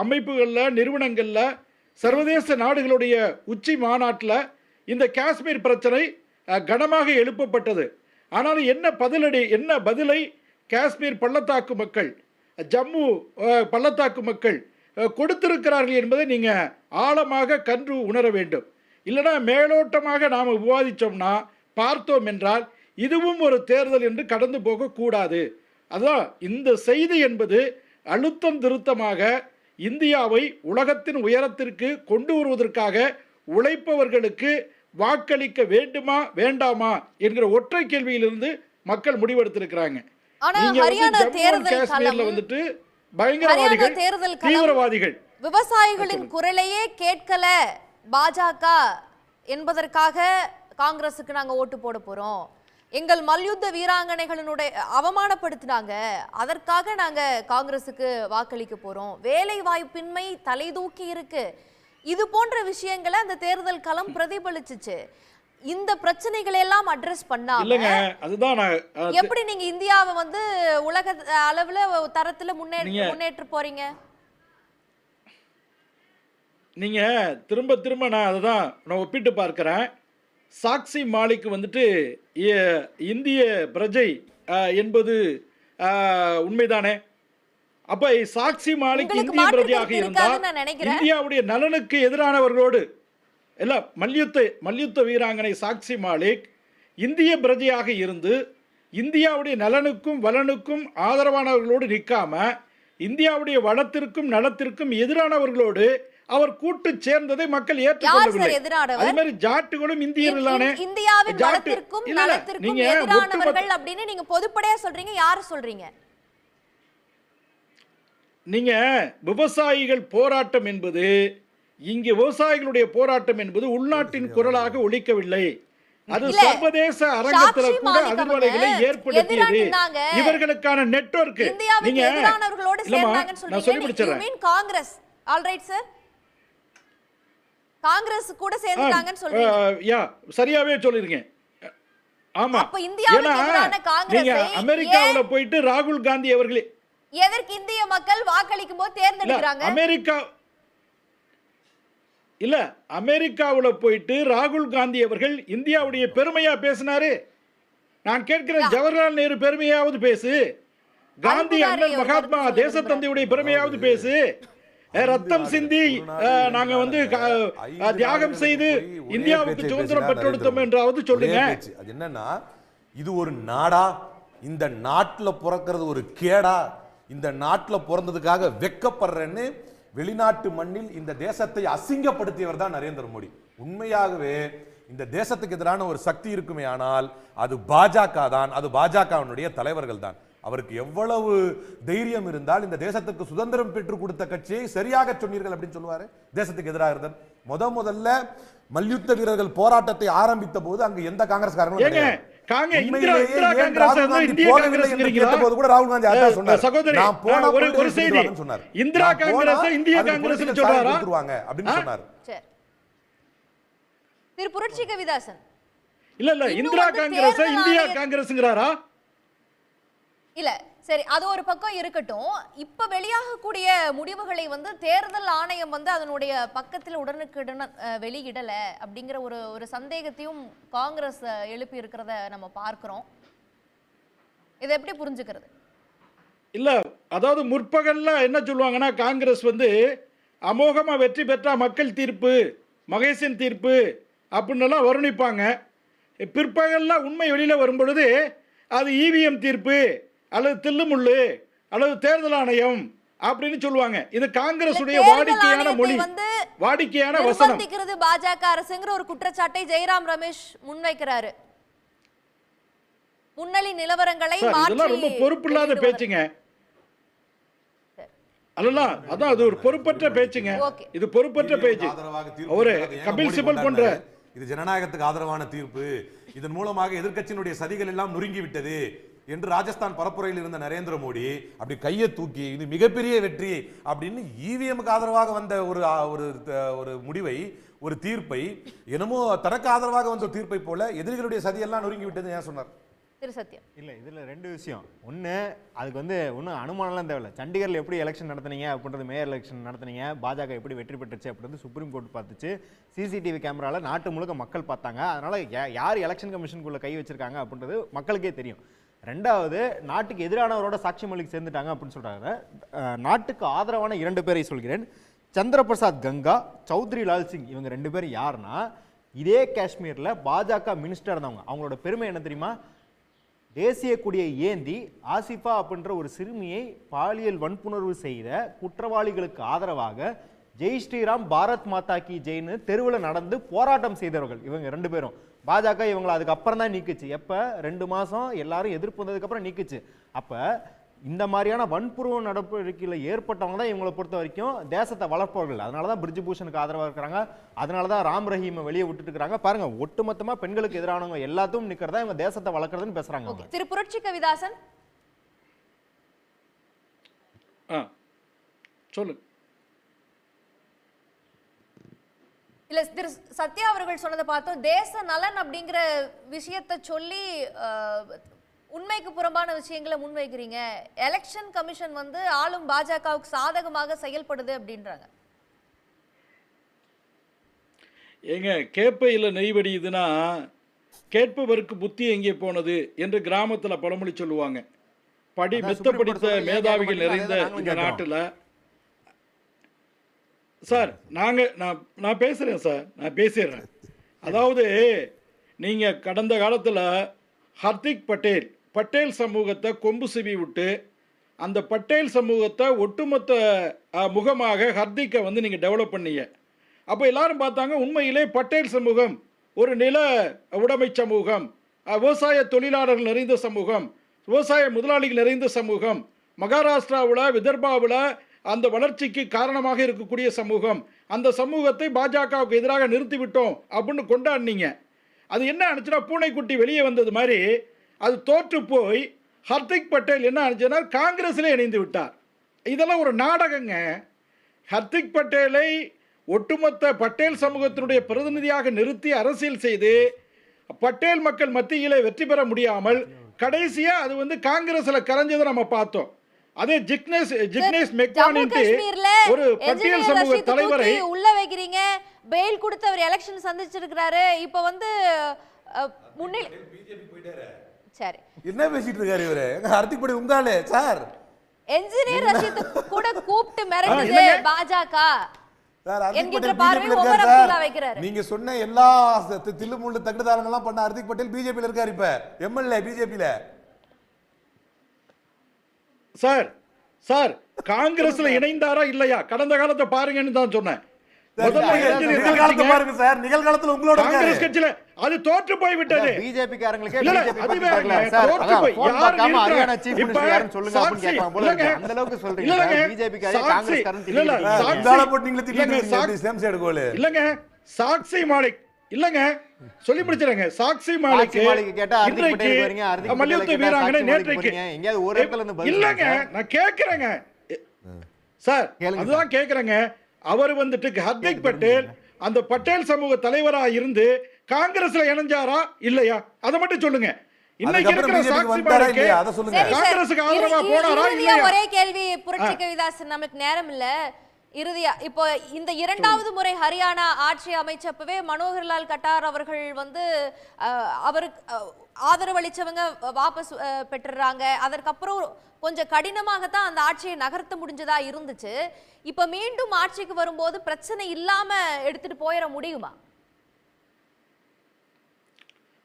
அமைப்புகளில், நிறுவனங்களில், சர்வதேச நாடுகளுடைய உச்சி மாநாட்டில் இந்த காஷ்மீர் பிரச்சனை கனமாக எழுப்பப்பட்டது. ஆனாலும் என்ன பதிலை காஷ்மீர் பள்ளத்தாக்கு மக்கள், ஜம்மு பள்ளத்தாக்கு மக்கள் கொடுத்திருக்கிறார்கள் என்பதை நீங்கள் ஆழமாக கண்டு உணர வேண்டும். இல்லைனா மேலோட்டமாக நாம் விவாதித்தோம்னா, பார்த்தோம் என்றால் இதுவும் ஒரு தேர்தல் என்று கடந்து போகக்கூடாது. அதான் இந்த செய்தி என்பது அழுத்தம் திருத்தமாக இந்தியாவை உலகத்தின் உயரத்திற்கு கொண்டு வருவதற்காக உழைப்பவர்களுக்கு வாக்களிக்க வேண்டுமா வேண்டாமா என்கிற ஒற்றை கேள்வியிலிருந்து மக்கள் முடிவெடுத்திருக்கிறாங்க. நீங்க ஜம்மு அண்ட் காஷ்மீர்ல வந்துட்டு பயங்கரவாதிகள், தேர்தல் களம் தீவிரவாதிகள். விவசாயிகளின் குரலையே கேட்கல பாஜக என்பதற்காக காங்கிரஸுக்கு நாங்க ஓட்டு போட போறோம், எங்கள் மல்யுத்த வீராங்கனைகளினுடைய அவமானப்படுத்தினாங்க, அதற்காக நாங்க காங்கிரஸுக்கு வாக்களிக்க போறோம், வேலை வாய்ப்பின்மை தலை தூக்கி இருக்கு, இது போன்ற விஷயங்களை அந்த தேர்தல் களம் பிரதிபலிச்சுச்சு. இந்த பிரச்சனைகளை எல்லாம் அட்ரஸ் பண்ணாம அதுதான் எப்படி நீங்க இந்தியாவை வந்து உலக அளவுல தரத்துல முன்னேற்ற போறீங்க? நீங்க திரும்ப திரும்ப நான் அதுதான் நான் ஒப்பிட்டு பார்க்கிறேன். சாக்சி மாலிக் வந்துட்டு இந்திய பிரஜை என்பது உண்மைதானே? அப்ப சாக்சி மாலிக் இந்திய பிரஜையாக இருந்தால் இந்தியாவுடைய நலனுக்கு எதிரானவர்களோடு இல்ல, மல்யுத்த வீராங்கனை சாக்சி மாலிக் இந்திய பிரஜையாக இருந்து இந்தியாவுடைய நலனுக்கும் வளனுக்கும் ஆதரவானவர்களோடு நிற்காம இந்தியாவுடைய வளத்திற்கும் நலத்திற்கும் எதிரானவர்களோடு அவர் கூட்டு சேர்ந்ததை மக்கள் ஏற்றுக்கொள்ளவில்லை. அதே மாதிரி ஜாட்டுகளும் இந்தியர்களானே. இந்தியாவின் வளத்திற்கும் நலத்திற்கும் எதிரானவர்கள் அப்படின்னு நீங்க பொதுப்படையா சொல்றீங்க, யார சொல்றீங்க? நீங்க விவசாயிகள் போராட்டம் என்பது இங்கே விவசாயிகளுடைய போராட்டம் என்பது உள்நாட்டின் குரலாக ஒலிக்கவில்லை, அது சர்வதேச அரங்கத்தில் கூட அதிர்வலைகளை ஏற்படுத்தியது. இவர்களுக்கான நெட்வொர்க் நீங்க நான் சொல்லி முடிச்சிடுறேன். காங்கிரஸ் ஆல்ரைட் சார், காங்கிரஸ் கூட சேர்ந்துட்டாங்கன்னு சொல்றீங்க. சரியாவே சொல்லிருங்க. ஆமா, அப்ப இந்தியாவுக்கு எதிரான காங்கிரஸை அமெரிக்காவுல போயிட்டு ராகுல் காந்தி அவர்களே எதற்கு இந்திய மக்கள் வாக்களிக்கும் போது தேர்ந்தெடுக்கிறாங்க? அமெரிக்காவுல போயிட்டு ராகுல் காந்தி அவர்கள் இந்தியாவுடைய பெருமையா பேசினாரு. நான் கேட்கிறேன், ஜவஹர்லால் நேரு பெருமையாவது பேசு, காந்தி அண்ணல் மகாத்மா தேசத்தந்தையுடைய பெருமையாவது பேசு, ரத்தம் சிந்தி நாங்க வந்து தியாகம் செய்து இந்தியாவுக்கு சுதந்திரம் பெற்றெடுத்தோம் என்றாவது சொல்லுங்க. அது என்னன்னா, இது ஒரு நாடா, இந்த நாட்டுல பிறக்கிறது ஒரு கேடா, இந்த நாட்டுல பிறந்ததுக்காக வெக்கப்படுறேன்னு வெளிநாட்டு மண்ணில் இந்த தேசத்தை அசிங்கப்படுத்தியவர் தான் நரேந்திர மோடி. உண்மையாகவே இந்த தேசத்துக்கு எதிரான ஒரு சக்தி இருக்குமே ஆனால் அது பாஜக தான், அது பாஜகவினுடைய தலைவர்கள் தான். அவருக்கு எவ்வளவு தைரியம் இருந்தால் இந்த தேசத்துக்கு சுதந்திரம் பெற்று கொடுத்த கட்சியை சரியாக சொன்னீர்கள் அப்படின்னு சொல்லுவாரு. தேசத்துக்கு எதிராக இருந்தார். முதல்ல மல்யுத்த வீரர்கள் போராட்டத்தை ஆரம்பித்த போது அங்க எந்த காங்கிரஸ்காரங்களும் புரட்சி கவிதாசன் இல்ல இந்திரா காங்கிரஸ் இந்தியா காங்கிரஸ்ங்கறாரா? இல்ல சரி, அது ஒரு பக்கம் இருக்கட்டும். இப்ப வெளியாகக்கூடிய முடிவுகளை வந்து தேர்தல் ஆணையம் வந்து அதனுடைய பக்கத்தில் உடனுக்குடன் வெளியிடல அப்படிங்கிற ஒரு சந்தேகத்தையும் காங்கிரஸ் எழுப்பி இருக்கிறத நம்ம பார்க்கிறோம். இதை எப்படி புரிஞ்சுக்கிறது? இல்ல, அதாவது முற்பகல்ல என்ன சொல்லுவாங்கன்னா, காங்கிரஸ் வந்து அமோகமா வெற்றி பெற்றா மக்கள் தீர்ப்பு, மகேசன் தீர்ப்பு அப்படின்னு வர்ணிப்பாங்க. பிற்பகல்ல உண்மை வெளியில வரும் பொழுது அது இவிஎம் தீர்ப்பு அல்லது தில்லுமுள்ளு அல்லது தேர்தல் ஆணையம் அப்படின்னு சொல்லுவாங்க. இது காங்கிரஸ் உடைய வாடிக்கையான மொழி, வாடிக்கையான வசனம். பாஜக அரசுங்கிற ஒரு குற்றச்சாட்டை ஜெயராம் ரமேஷ் முன்வைக்கிறாரு. முன்னணி நிலவரங்களை இதெல்லாம் ரொம்ப பொறுப்பில்லாத பேச்சுங்க. அதான் அது ஒரு பொறுப்பற்ற பேச்சுங்க. இது பொறுப்பற்ற பேச்சு. ஒரு கபில் சிபல் போன்ற இது ஜனநாயகத்துக்கு ஆதரவான தீர்ப்பு, இதன் மூலமாக எதிர்க்கட்சியினுடைய சதிகள் எல்லாம் நொறுங்கி விட்டது என்று ராஜஸ்தான் பரப்புரையில் இருந்த நரேந்திர மோடி அப்படி கையை தூக்கி இது மிகப்பெரிய வெற்றி அப்படின்னு இவிஎம்க்கு ஆதரவாக வந்த ஒரு முடிவை, ஒரு தீர்ப்பை, என்னமோ தனக்கு ஆதரவாக வந்த தீர்ப்பை போல எதிரிகளுடைய சதியெல்லாம் நொறுங்கி விட்டது ஏன் சொன்னார்? சத்தியம் இல்ல, இதுல ரெண்டு விஷயம். ஒண்ணு, அதுக்கு வந்து ஒன்றும் அனுமானம்லாம் தேவையில்ல. சண்டிகர்ல எப்படி எலெக்ஷன் நடத்தினீங்க அப்படின்றது, மேயர் எலெக்ஷன் நடத்தினீங்க, பாஜக எப்படி வெற்றி பெற்றுச்சு அப்படின்றது சுப்ரீம் கோர்ட் பார்த்துச்சு. சிசிடிவி கேமரால நாட்டு முழுக்க மக்கள் பார்த்தாங்க. அதனால யார் எலெக்ஷன் கமிஷனுக்குள்ள கை வச்சிருக்காங்க அப்படின்றது மக்களுக்கே தெரியும். ரெண்டாவது, நாட்டுக்கு எதிரானவரோட சாட்சி மொழிக்கு சேர்ந்துட்டாங்க அப்படின்னு சொல்றாங்க. நாட்டுக்கு ஆதரவான 2 பேரை சொல்கிறேன். சந்திரபிரசாத் கங்கா, சௌத்ரி லால் சிங், இவங்க 2 பேரும் யாருன்னா, இதே காஷ்மீர்ல பாஜக மினிஸ்டர் இருந்தவங்க. அவங்களோட பெருமை என்ன தெரியுமா? தேசிய கொடியை ஏந்தி ஆசிஃபா அப்படின்ற ஒரு சிறுமியை பாலியல் வன்புணர்வு செய்த குற்றவாளிகளுக்கு ஆதரவாக ஜெய் ஸ்ரீராம் பாரத் மாதா கி ஜெயின்னு தெருவில் நடந்து போராட்டம் செய்தவர்கள் இவங்க 2 பேரும். பாஜக இவங்களை அதுக்கப்புறம் தான் நீக்குச்சு. எப்போ? 2 மாதம் எல்லாரும் எதிர்ப்பு வந்ததுக்கப்புறம் நீக்குச்சு. அப்போ இந்த மாதிரியான வன்புருவ நடவடிக்கையில் ஏற்பட்டவங்க தான் இவங்களை பொறுத்த வரைக்கும் தேசத்தை வளர்ப்பவர்கள். அதனால தான் பிரிஜ் பூஷனுக்கு ஆதரவாக இருக்கிறாங்க, அதனால தான் ராம் ரஹீமை வெளியே விட்டுட்டு இருக்காங்க. பாருங்க, ஒட்டுமொத்தமா பெண்களுக்கு எதிரானவங்க எல்லாத்தையும் நிக்கிறதா இவங்க தேசத்தை வளர்க்கறதுன்னு பேசுறாங்க அவங்க. திரு புரட்சி கவிதாசன் சொல்லு. இல்ல திரு சத்யா அவர்கள் சொன்னதை பார்த்தோம், தேச நலன் அப்படிங்கிற விஷயத்தை சொல்லி உண்மைக்கு புறம்பான விஷயங்களை முன்வைக்கிறீங்க. எலெக்ஷன் கமிஷன் வந்து ஆளும் பாஜகவுக்கு சாதகமாக செயல்படுது அப்படின்றாங்க. ஏங்க, கேப்பையில் நெய் வடியுதுன்னா கேட்பவருக்கு புத்தி எங்கே போனது என்று கிராமத்தில் பழமொழி சொல்லுவாங்க. மெத்த படித்த மேதாவிகள் நிறைந்த இந்த நாட்டில் சார் நான் பேசுகிறேன் சார், நான் பேசிடுறேன். அதாவது நீங்கள் கடந்த காலத்தில் ஹர்திக் பட்டேல் சமூகத்தை கொம்பு சிவி விட்டு அந்த பட்டேல் சமூகத்தை ஒட்டுமொத்த முகமாக ஹர்திக்கை வந்து நீங்கள் டெவலப் பண்ணீங்க. அப்போ எல்லாரும் பார்த்தாங்க, உண்மையிலே பட்டேல் சமூகம் ஒரு நில உடைமை சமூகம், விவசாய தொழிலாளர்கள் நிறைந்த சமூகம், விவசாய முதலாளிகள் நிறைந்த சமூகம், மகாராஷ்டிராவில் விதர்பாவில் அந்த வளர்ச்சிக்கு காரணமாக இருக்கக்கூடிய சமூகம், அந்த சமூகத்தை பாஜகவுக்கு எதிராக நிறுத்திவிட்டோம் அப்படின்னு கொண்டாடினீங்க. அது என்ன ஆச்சுன்னா, பூனைக்குட்டி வெளியே வந்தது மாதிரி அது தோற்று போய் ஹர்திக் பட்டேல் என்ன ஆச்சுன்னா காங்கிரஸில் இணைந்து விட்டார். இதெல்லாம் ஒரு நாடகங்க. ஹர்திக் பட்டேலை ஒட்டுமொத்த பட்டேல் சமூகத்தினுடைய பிரதிநிதியாக நிறுத்தி அரசியல் செய்து பட்டேல் மக்கள் மத்தியிலே வெற்றி பெற முடியாமல் கடைசியா அது வந்து காங்கிரஸ்ல கரைஞ்சதை நம்ம பார்த்தோம். அதே ஜிக்னேஷ் மெக்கானின்ட்டு ஒரு பட்டியல் சமூக தலைவரை உள்ள வைக்கிறீங்க, பெயில் கொடுத்து அவர் எலெக்ஷன் சந்திச்சிருக்காரு. இப்போ வந்து சரி என்ன பேசிட்டு இருக்காரு இவரு? ஹர்திக் பட்டேல் உங்காலே சார் என்ஜினியர் ரஷீத் கூட கூப்பிட்டு மிரட்டுது பாஜக என்கிற பார்வை ஒவ்வொரு அப்துல்லா வைக்கிறாரு. நீங்க சொன்ன எல்லா தில்லுமுள்ளு தகுதாரங்கள்லாம் பண்ண ஹர்திக் பட்டேல் பிஜேபியில் இருக்காரு. இப்ப எம்எல்ஏ பிஜேபியில. சார் காங்கிரஸ்ல இணைந்தாரா இல்லையா கடந்த காலத்தை பாருங்கன்னு தான் சொன்னேன். நிகழ்காலத்தை பாருங்க சார். நிகழ்காலத்துல உங்களோட காங்கிரஸ் கட்சியில அது தோற்று போய் விட்டது. பிஜேபி காரங்களுக்கே இல்ல, பிஜேபி அது பத்தி வேற. தெரியல சார். தோற்று போய் போன் யாரு பார்க்காம நிறுத்துறா? ஹரியானா சீஃப் இப்ப மினிஸ்டர் யாருன்னு சொல்லுங்க அப்படின்னு சாட்சி, கேட்பாங்க போல இல்லங்க, இருக்கு. அந்த அளவுக்கு சொல்றீங்க இல்லங்க, சார். பிஜேபி காரே சாட்சி, காங்கிரஸ் காரன் இல்ல, இல்ல, திட்டிட்டு சாட்சி, இந்தால போட்டு நீங்களே இல்லங்க, திட்டிட்டு சேம் சைடு கோல். இல்லங்க, சாக்ஷி மாலிக் இல்லங்க, சொல்லி முடிச்சிருங்க. சாக்ஷி மாலிக் கேட்டா ஹர்திக் பட்டேல் வரீங்க, ஹர்திக் மல்யுத்த வீராங்கனை நேற்றைக்கு எங்கயாவது ஒரு இடத்துல இருந்து பதில் இல்லங்க, நான் கேக்குறேங்க சார், அதுதான் கேக்குறேங்க. அவர் வந்துட்டு ஹர்திக் பட்டேல் அந்த பட்டேல் சமூக தலைவரா இருந்து காங்கிரஸ்ல இணைஞ்சாரா இல்லையா அதை மட்டும் சொல்லுங்க. இன்னைக்கு இருக்கிற சாக்ஷி மாலிக் காங்கிரஸுக்கு ஆதரவா போனாரா இல்லையா? ஒரே கேள்வி புரட்சி கவிதாசன், நமக்கு நேரம் இல்ல. இறுதியா இப்போ இந்த இரண்டாவது முறை ஹரியானா ஆட்சி அமைச்சப்பவே மனோகர்லால் கட்டார் அவர்கள் வந்து அவருக்கு ஆதரவளிச்சவங்க வாபஸ் பெற்றுறாங்க. அதற்கப்புறம் கொஞ்சம் கடினமாகத்தான் அந்த ஆட்சியை நகர்த்த முடிஞ்சதா இருந்துச்சு. இப்ப மீண்டும் ஆட்சிக்கு வரும்போது பிரச்சனை இல்லாம எடுத்துட்டு போயிட முடியுமா?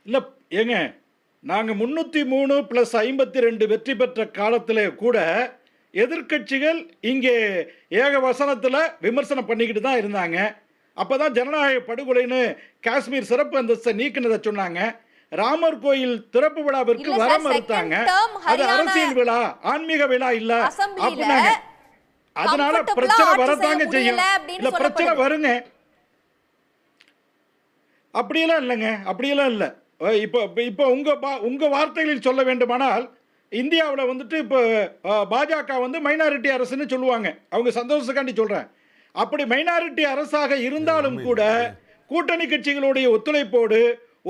இல்ல ஏங்க, நாங்க 303 + 52 வெற்றி பெற்ற காலத்திலே கூட எதிர்க்கட்சிகள் இங்கே ஏக வசனத்தில் விமர்சனம் பண்ணிக்கிட்டு தான் இருந்தாங்க. அப்போதான் ஜனநாயக படுகொலைன்னு காஷ்மீர் சிறப்பு அந்தஸ்தை நீக்கினதை சொன்னாங்க. ராமர் கோயில் திறப்பு விழாவிற்கு வர மறுத்தாங்க. அது அரசியல் விழா, ஆன்மீக விழா இல்ல அப்படின்னாங்க. அதனால பிரச்சனை வரதாங்க செய்யும். இல்ல பிரச்சனை வருங்க, அப்படியெல்லாம் இல்லைங்க, அப்படியெல்லாம் இல்லை. இப்போ உங்க வார்த்தைகளில் சொல்ல வேண்டுமானால் இந்தியாவில் வந்துட்டு இப்போ பாஜக வந்து மைனாரிட்டி அரசுன்னு சொல்லுவாங்க. அவங்க சந்தோஷத்துக்காண்டி சொல்கிறேன். அப்படி மைனாரிட்டி அரசாக இருந்தாலும் கூட கூட்டணி கட்சிகளுடைய ஒத்துழைப்போடு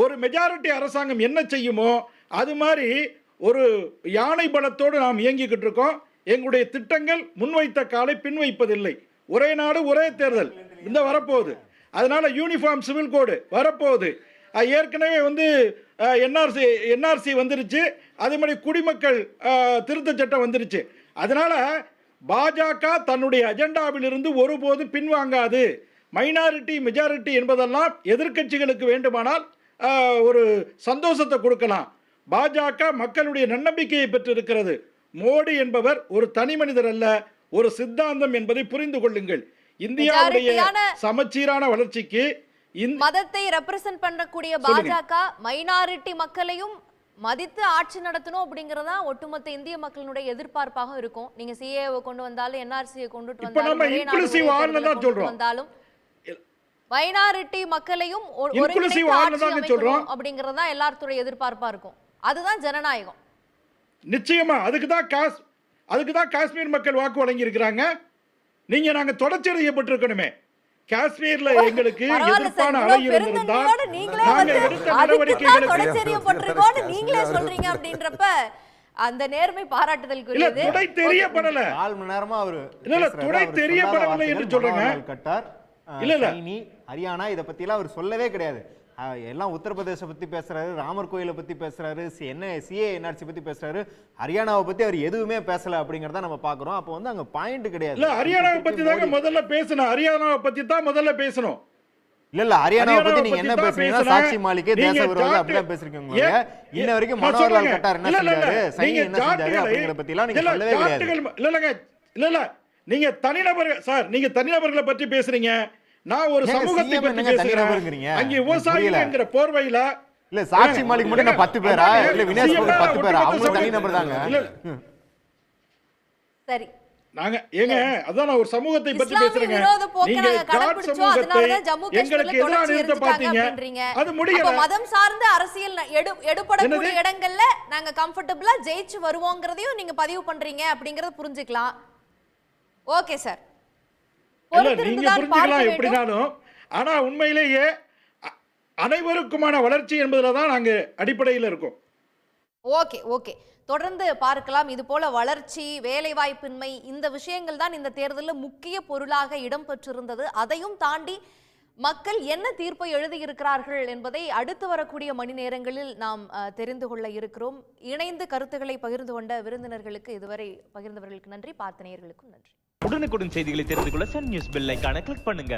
ஒரு மெஜாரிட்டி அரசாங்கம் என்ன செய்யுமோ அது மாதிரி ஒரு யானை பலத்தோடு நாம் இயங்கிக்கிட்டு இருக்கோம். எங்களுடைய திட்டங்கள் முன்வைத்த காலை பின் வைப்பதில்லை. ஒரே நாடு ஒரே தேர்தல் இந்த வரப்போகுது. அதனால யூனிஃபார்ம் சிவில் கோடு வரப்போகுது. ஏற்கனவே வந்து என்ஆர்சி வந்துருச்சு. அதே மாதிரி குடிமக்கள் திருத்த சட்டம் வந்துருச்சு. அதனால பாஜக தன்னுடைய அஜெண்டாவிலிருந்து ஒருபோதும் பின்வாங்காது. மைனாரிட்டி மெஜாரிட்டி என்பதெல்லாம் எதிர்க்கட்சிகளுக்கு வேண்டுமானால் ஒரு சந்தோஷத்தை கொடுக்கலாம். பாஜக மக்களுடைய நன்னம்பிக்கையை பெற்றிருக்கிறது. மோடி என்பவர் ஒரு தனி மனிதர் அல்ல, ஒரு சித்தாந்தம் என்பதை புரிந்து கொள்ளுங்கள். இந்தியாவுடைய சமச்சீரான வளர்ச்சிக்கு மதத்தை ரெப்ரசன்ட் பண்ணக்கூடிய பாஜக மைனாரிட்டி மக்களையும் மதித்து ஆட்சி நடத்தணும் அப்படிங்கறதா ஒட்டுமொத்த இந்திய மக்களுடைய எதிர்பார்ப்பாக இருக்கும். நீங்க சிஏவை கொண்டு வந்தாலும் என்ஆர்சியை கொண்டுட்டு இப்ப நம்ம வந்தாலும் ஒரே நாடு inclusive ஒரே ஆளுன்னு தேர்தலை தான் கொண்டுட்டு சொல்றோம். வந்தாலும் மைனாரிட்டி மக்களையும் Inclusive ஆளுன்னு தாங்க சொல்றோம். அப்படிங்கறதா எல்லாத்துடைய எதிர்பார்ப்பா இருக்கும். அதுதான் ஜனநாயகம். நிச்சயமா அதுக்கு தான் காஷ்மீர் மக்கள் வாக்கு வழங்கி இருக்கிறாங்க. நீங்க நாங்க தொடர்ச்சியப்பட்டிருக்கணுமே. காஷ்மீர்ல எங்களுக்கு எதிர்ப்பான அலை இருந்திருந்தா நாங்க எடுத்த நடவடிக்கைகளுக்கு நீங்களே சொல்றீங்க அப்படின்றப்ப அந்த நேர்மை பாராட்டுதலுக்குரியது. துடை தெரியப்படல. 4 மணி நேரமா அவரு இல்ல துடை தெரியப்படவில்லை என்று சொல்றேங்க. கட்டார் இல்ல ஹரியானா இத பத்தி எல்லாம் அவர் சொல்லவே கிடையாது. எல்லாம் உத்தரப்பிரதேச பத்தி பேசுறாரு, ராமர் கோயிலை பத்தி பேசுறாரு, சிஏ என்ஆர்சி பத்தி பேசுறாரு. ஹரியானாவை பத்தி அவர் எதுவுமே பேசல அப்படிங்கறத நம்ம பாக்குறோம். அப்போ வந்து அங்க பாயிண்ட் கிடையாது. இல்ல ஹரியானாவை பத்தி தாங்க முதல்ல பேசணும். ஹரியானாவை பத்தி தான் முதல்ல பேசணும். இல்ல ஹரியானாவை பத்தி நீங்க என்ன பேசுறீங்க? சாட்சி மாலிகே தேச விரோதி அப்படிதான் பேசுறீங்க. இன்ன வரைக்கும் மனோகர்லால் கட்டார் என்ன செஞ்சாரு, சைனி என்ன செஞ்சாரு அப்படிங்கற பத்தி எல்லாம் நீங்க சொல்லவே கிடையாது. இல்ல நீங்க தனிநபர்கள் சார், நீங்க தனிநபர்களை பத்தி பேசுறீங்க. நான் ஒரு சமூகத்தை பத்தி பேசுறேன். அங்க விவசாயிங்கிற போர்வையில இல்ல சாட்சி மாலிக் மட்டும் நான் 10 பேரா இல்ல வினேஷ் 10 பேரா? அவங்க தனிநபர் தாங்க. சரி நாங்க ஏங்க அதான் நான் ஒரு சமூகத்தை பத்தி பேசுறேங்க. நீங்க ஜாட் சமூகத்தை எங்களுக்கு எதிராக நிறுத்த பாத்தீங்க. அது முடியல. மதம் சார்ந்த அரசியல் எடுபடக்கூடிய இடங்கள்ல நாங்க கம்ஃபர்ட்டபிளா ஜெயிச்சு வருவோங்கறதையும் நீங்க பதிவு பண்றீங்க அப்படிங்கறத புரிஞ்சுக்கலாம். Okay sir. நீங்க புரிஞ்சுக்கலாம் எப்படினாலும். ஆனா உண்மையிலேயே அனைவருக்குமான வளர்ச்சி என்பதுல தான் நாங்க அடிப்படையில் இருக்கோம். ஓகே ஓகே தொடர்ந்து பார்க்கலாம். இது போல வளர்ச்சி, வேலைவாய்ப்பின்மை இந்த விஷயங்கள் தான் இந்த தேர்தலில் முக்கிய பொருளாக இடம்பெற்றிருந்தது. அதையும் தாண்டி மக்கள் என்ன தீர்ப்பை எழுதியிருக்கிறார்கள் என்பதை அடுத்து வரக்கூடிய மணி நேரங்களில் நாம் தெரிந்து கொள்ள இருக்கிறோம். இணைந்து கருத்துக்களை பகிர்ந்து கொண்ட விருந்தினர்களுக்கு, இதுவரை பகிர்ந்தவர்களுக்கு நன்றி. பார்த்த நேயர்களுக்கும் நன்றி. உடனுக்குடன் செய்திகளை தெரிந்து கொள்ள சன் நியூஸ் பெல் ஐகானை கிளிக் பண்ணுங்க.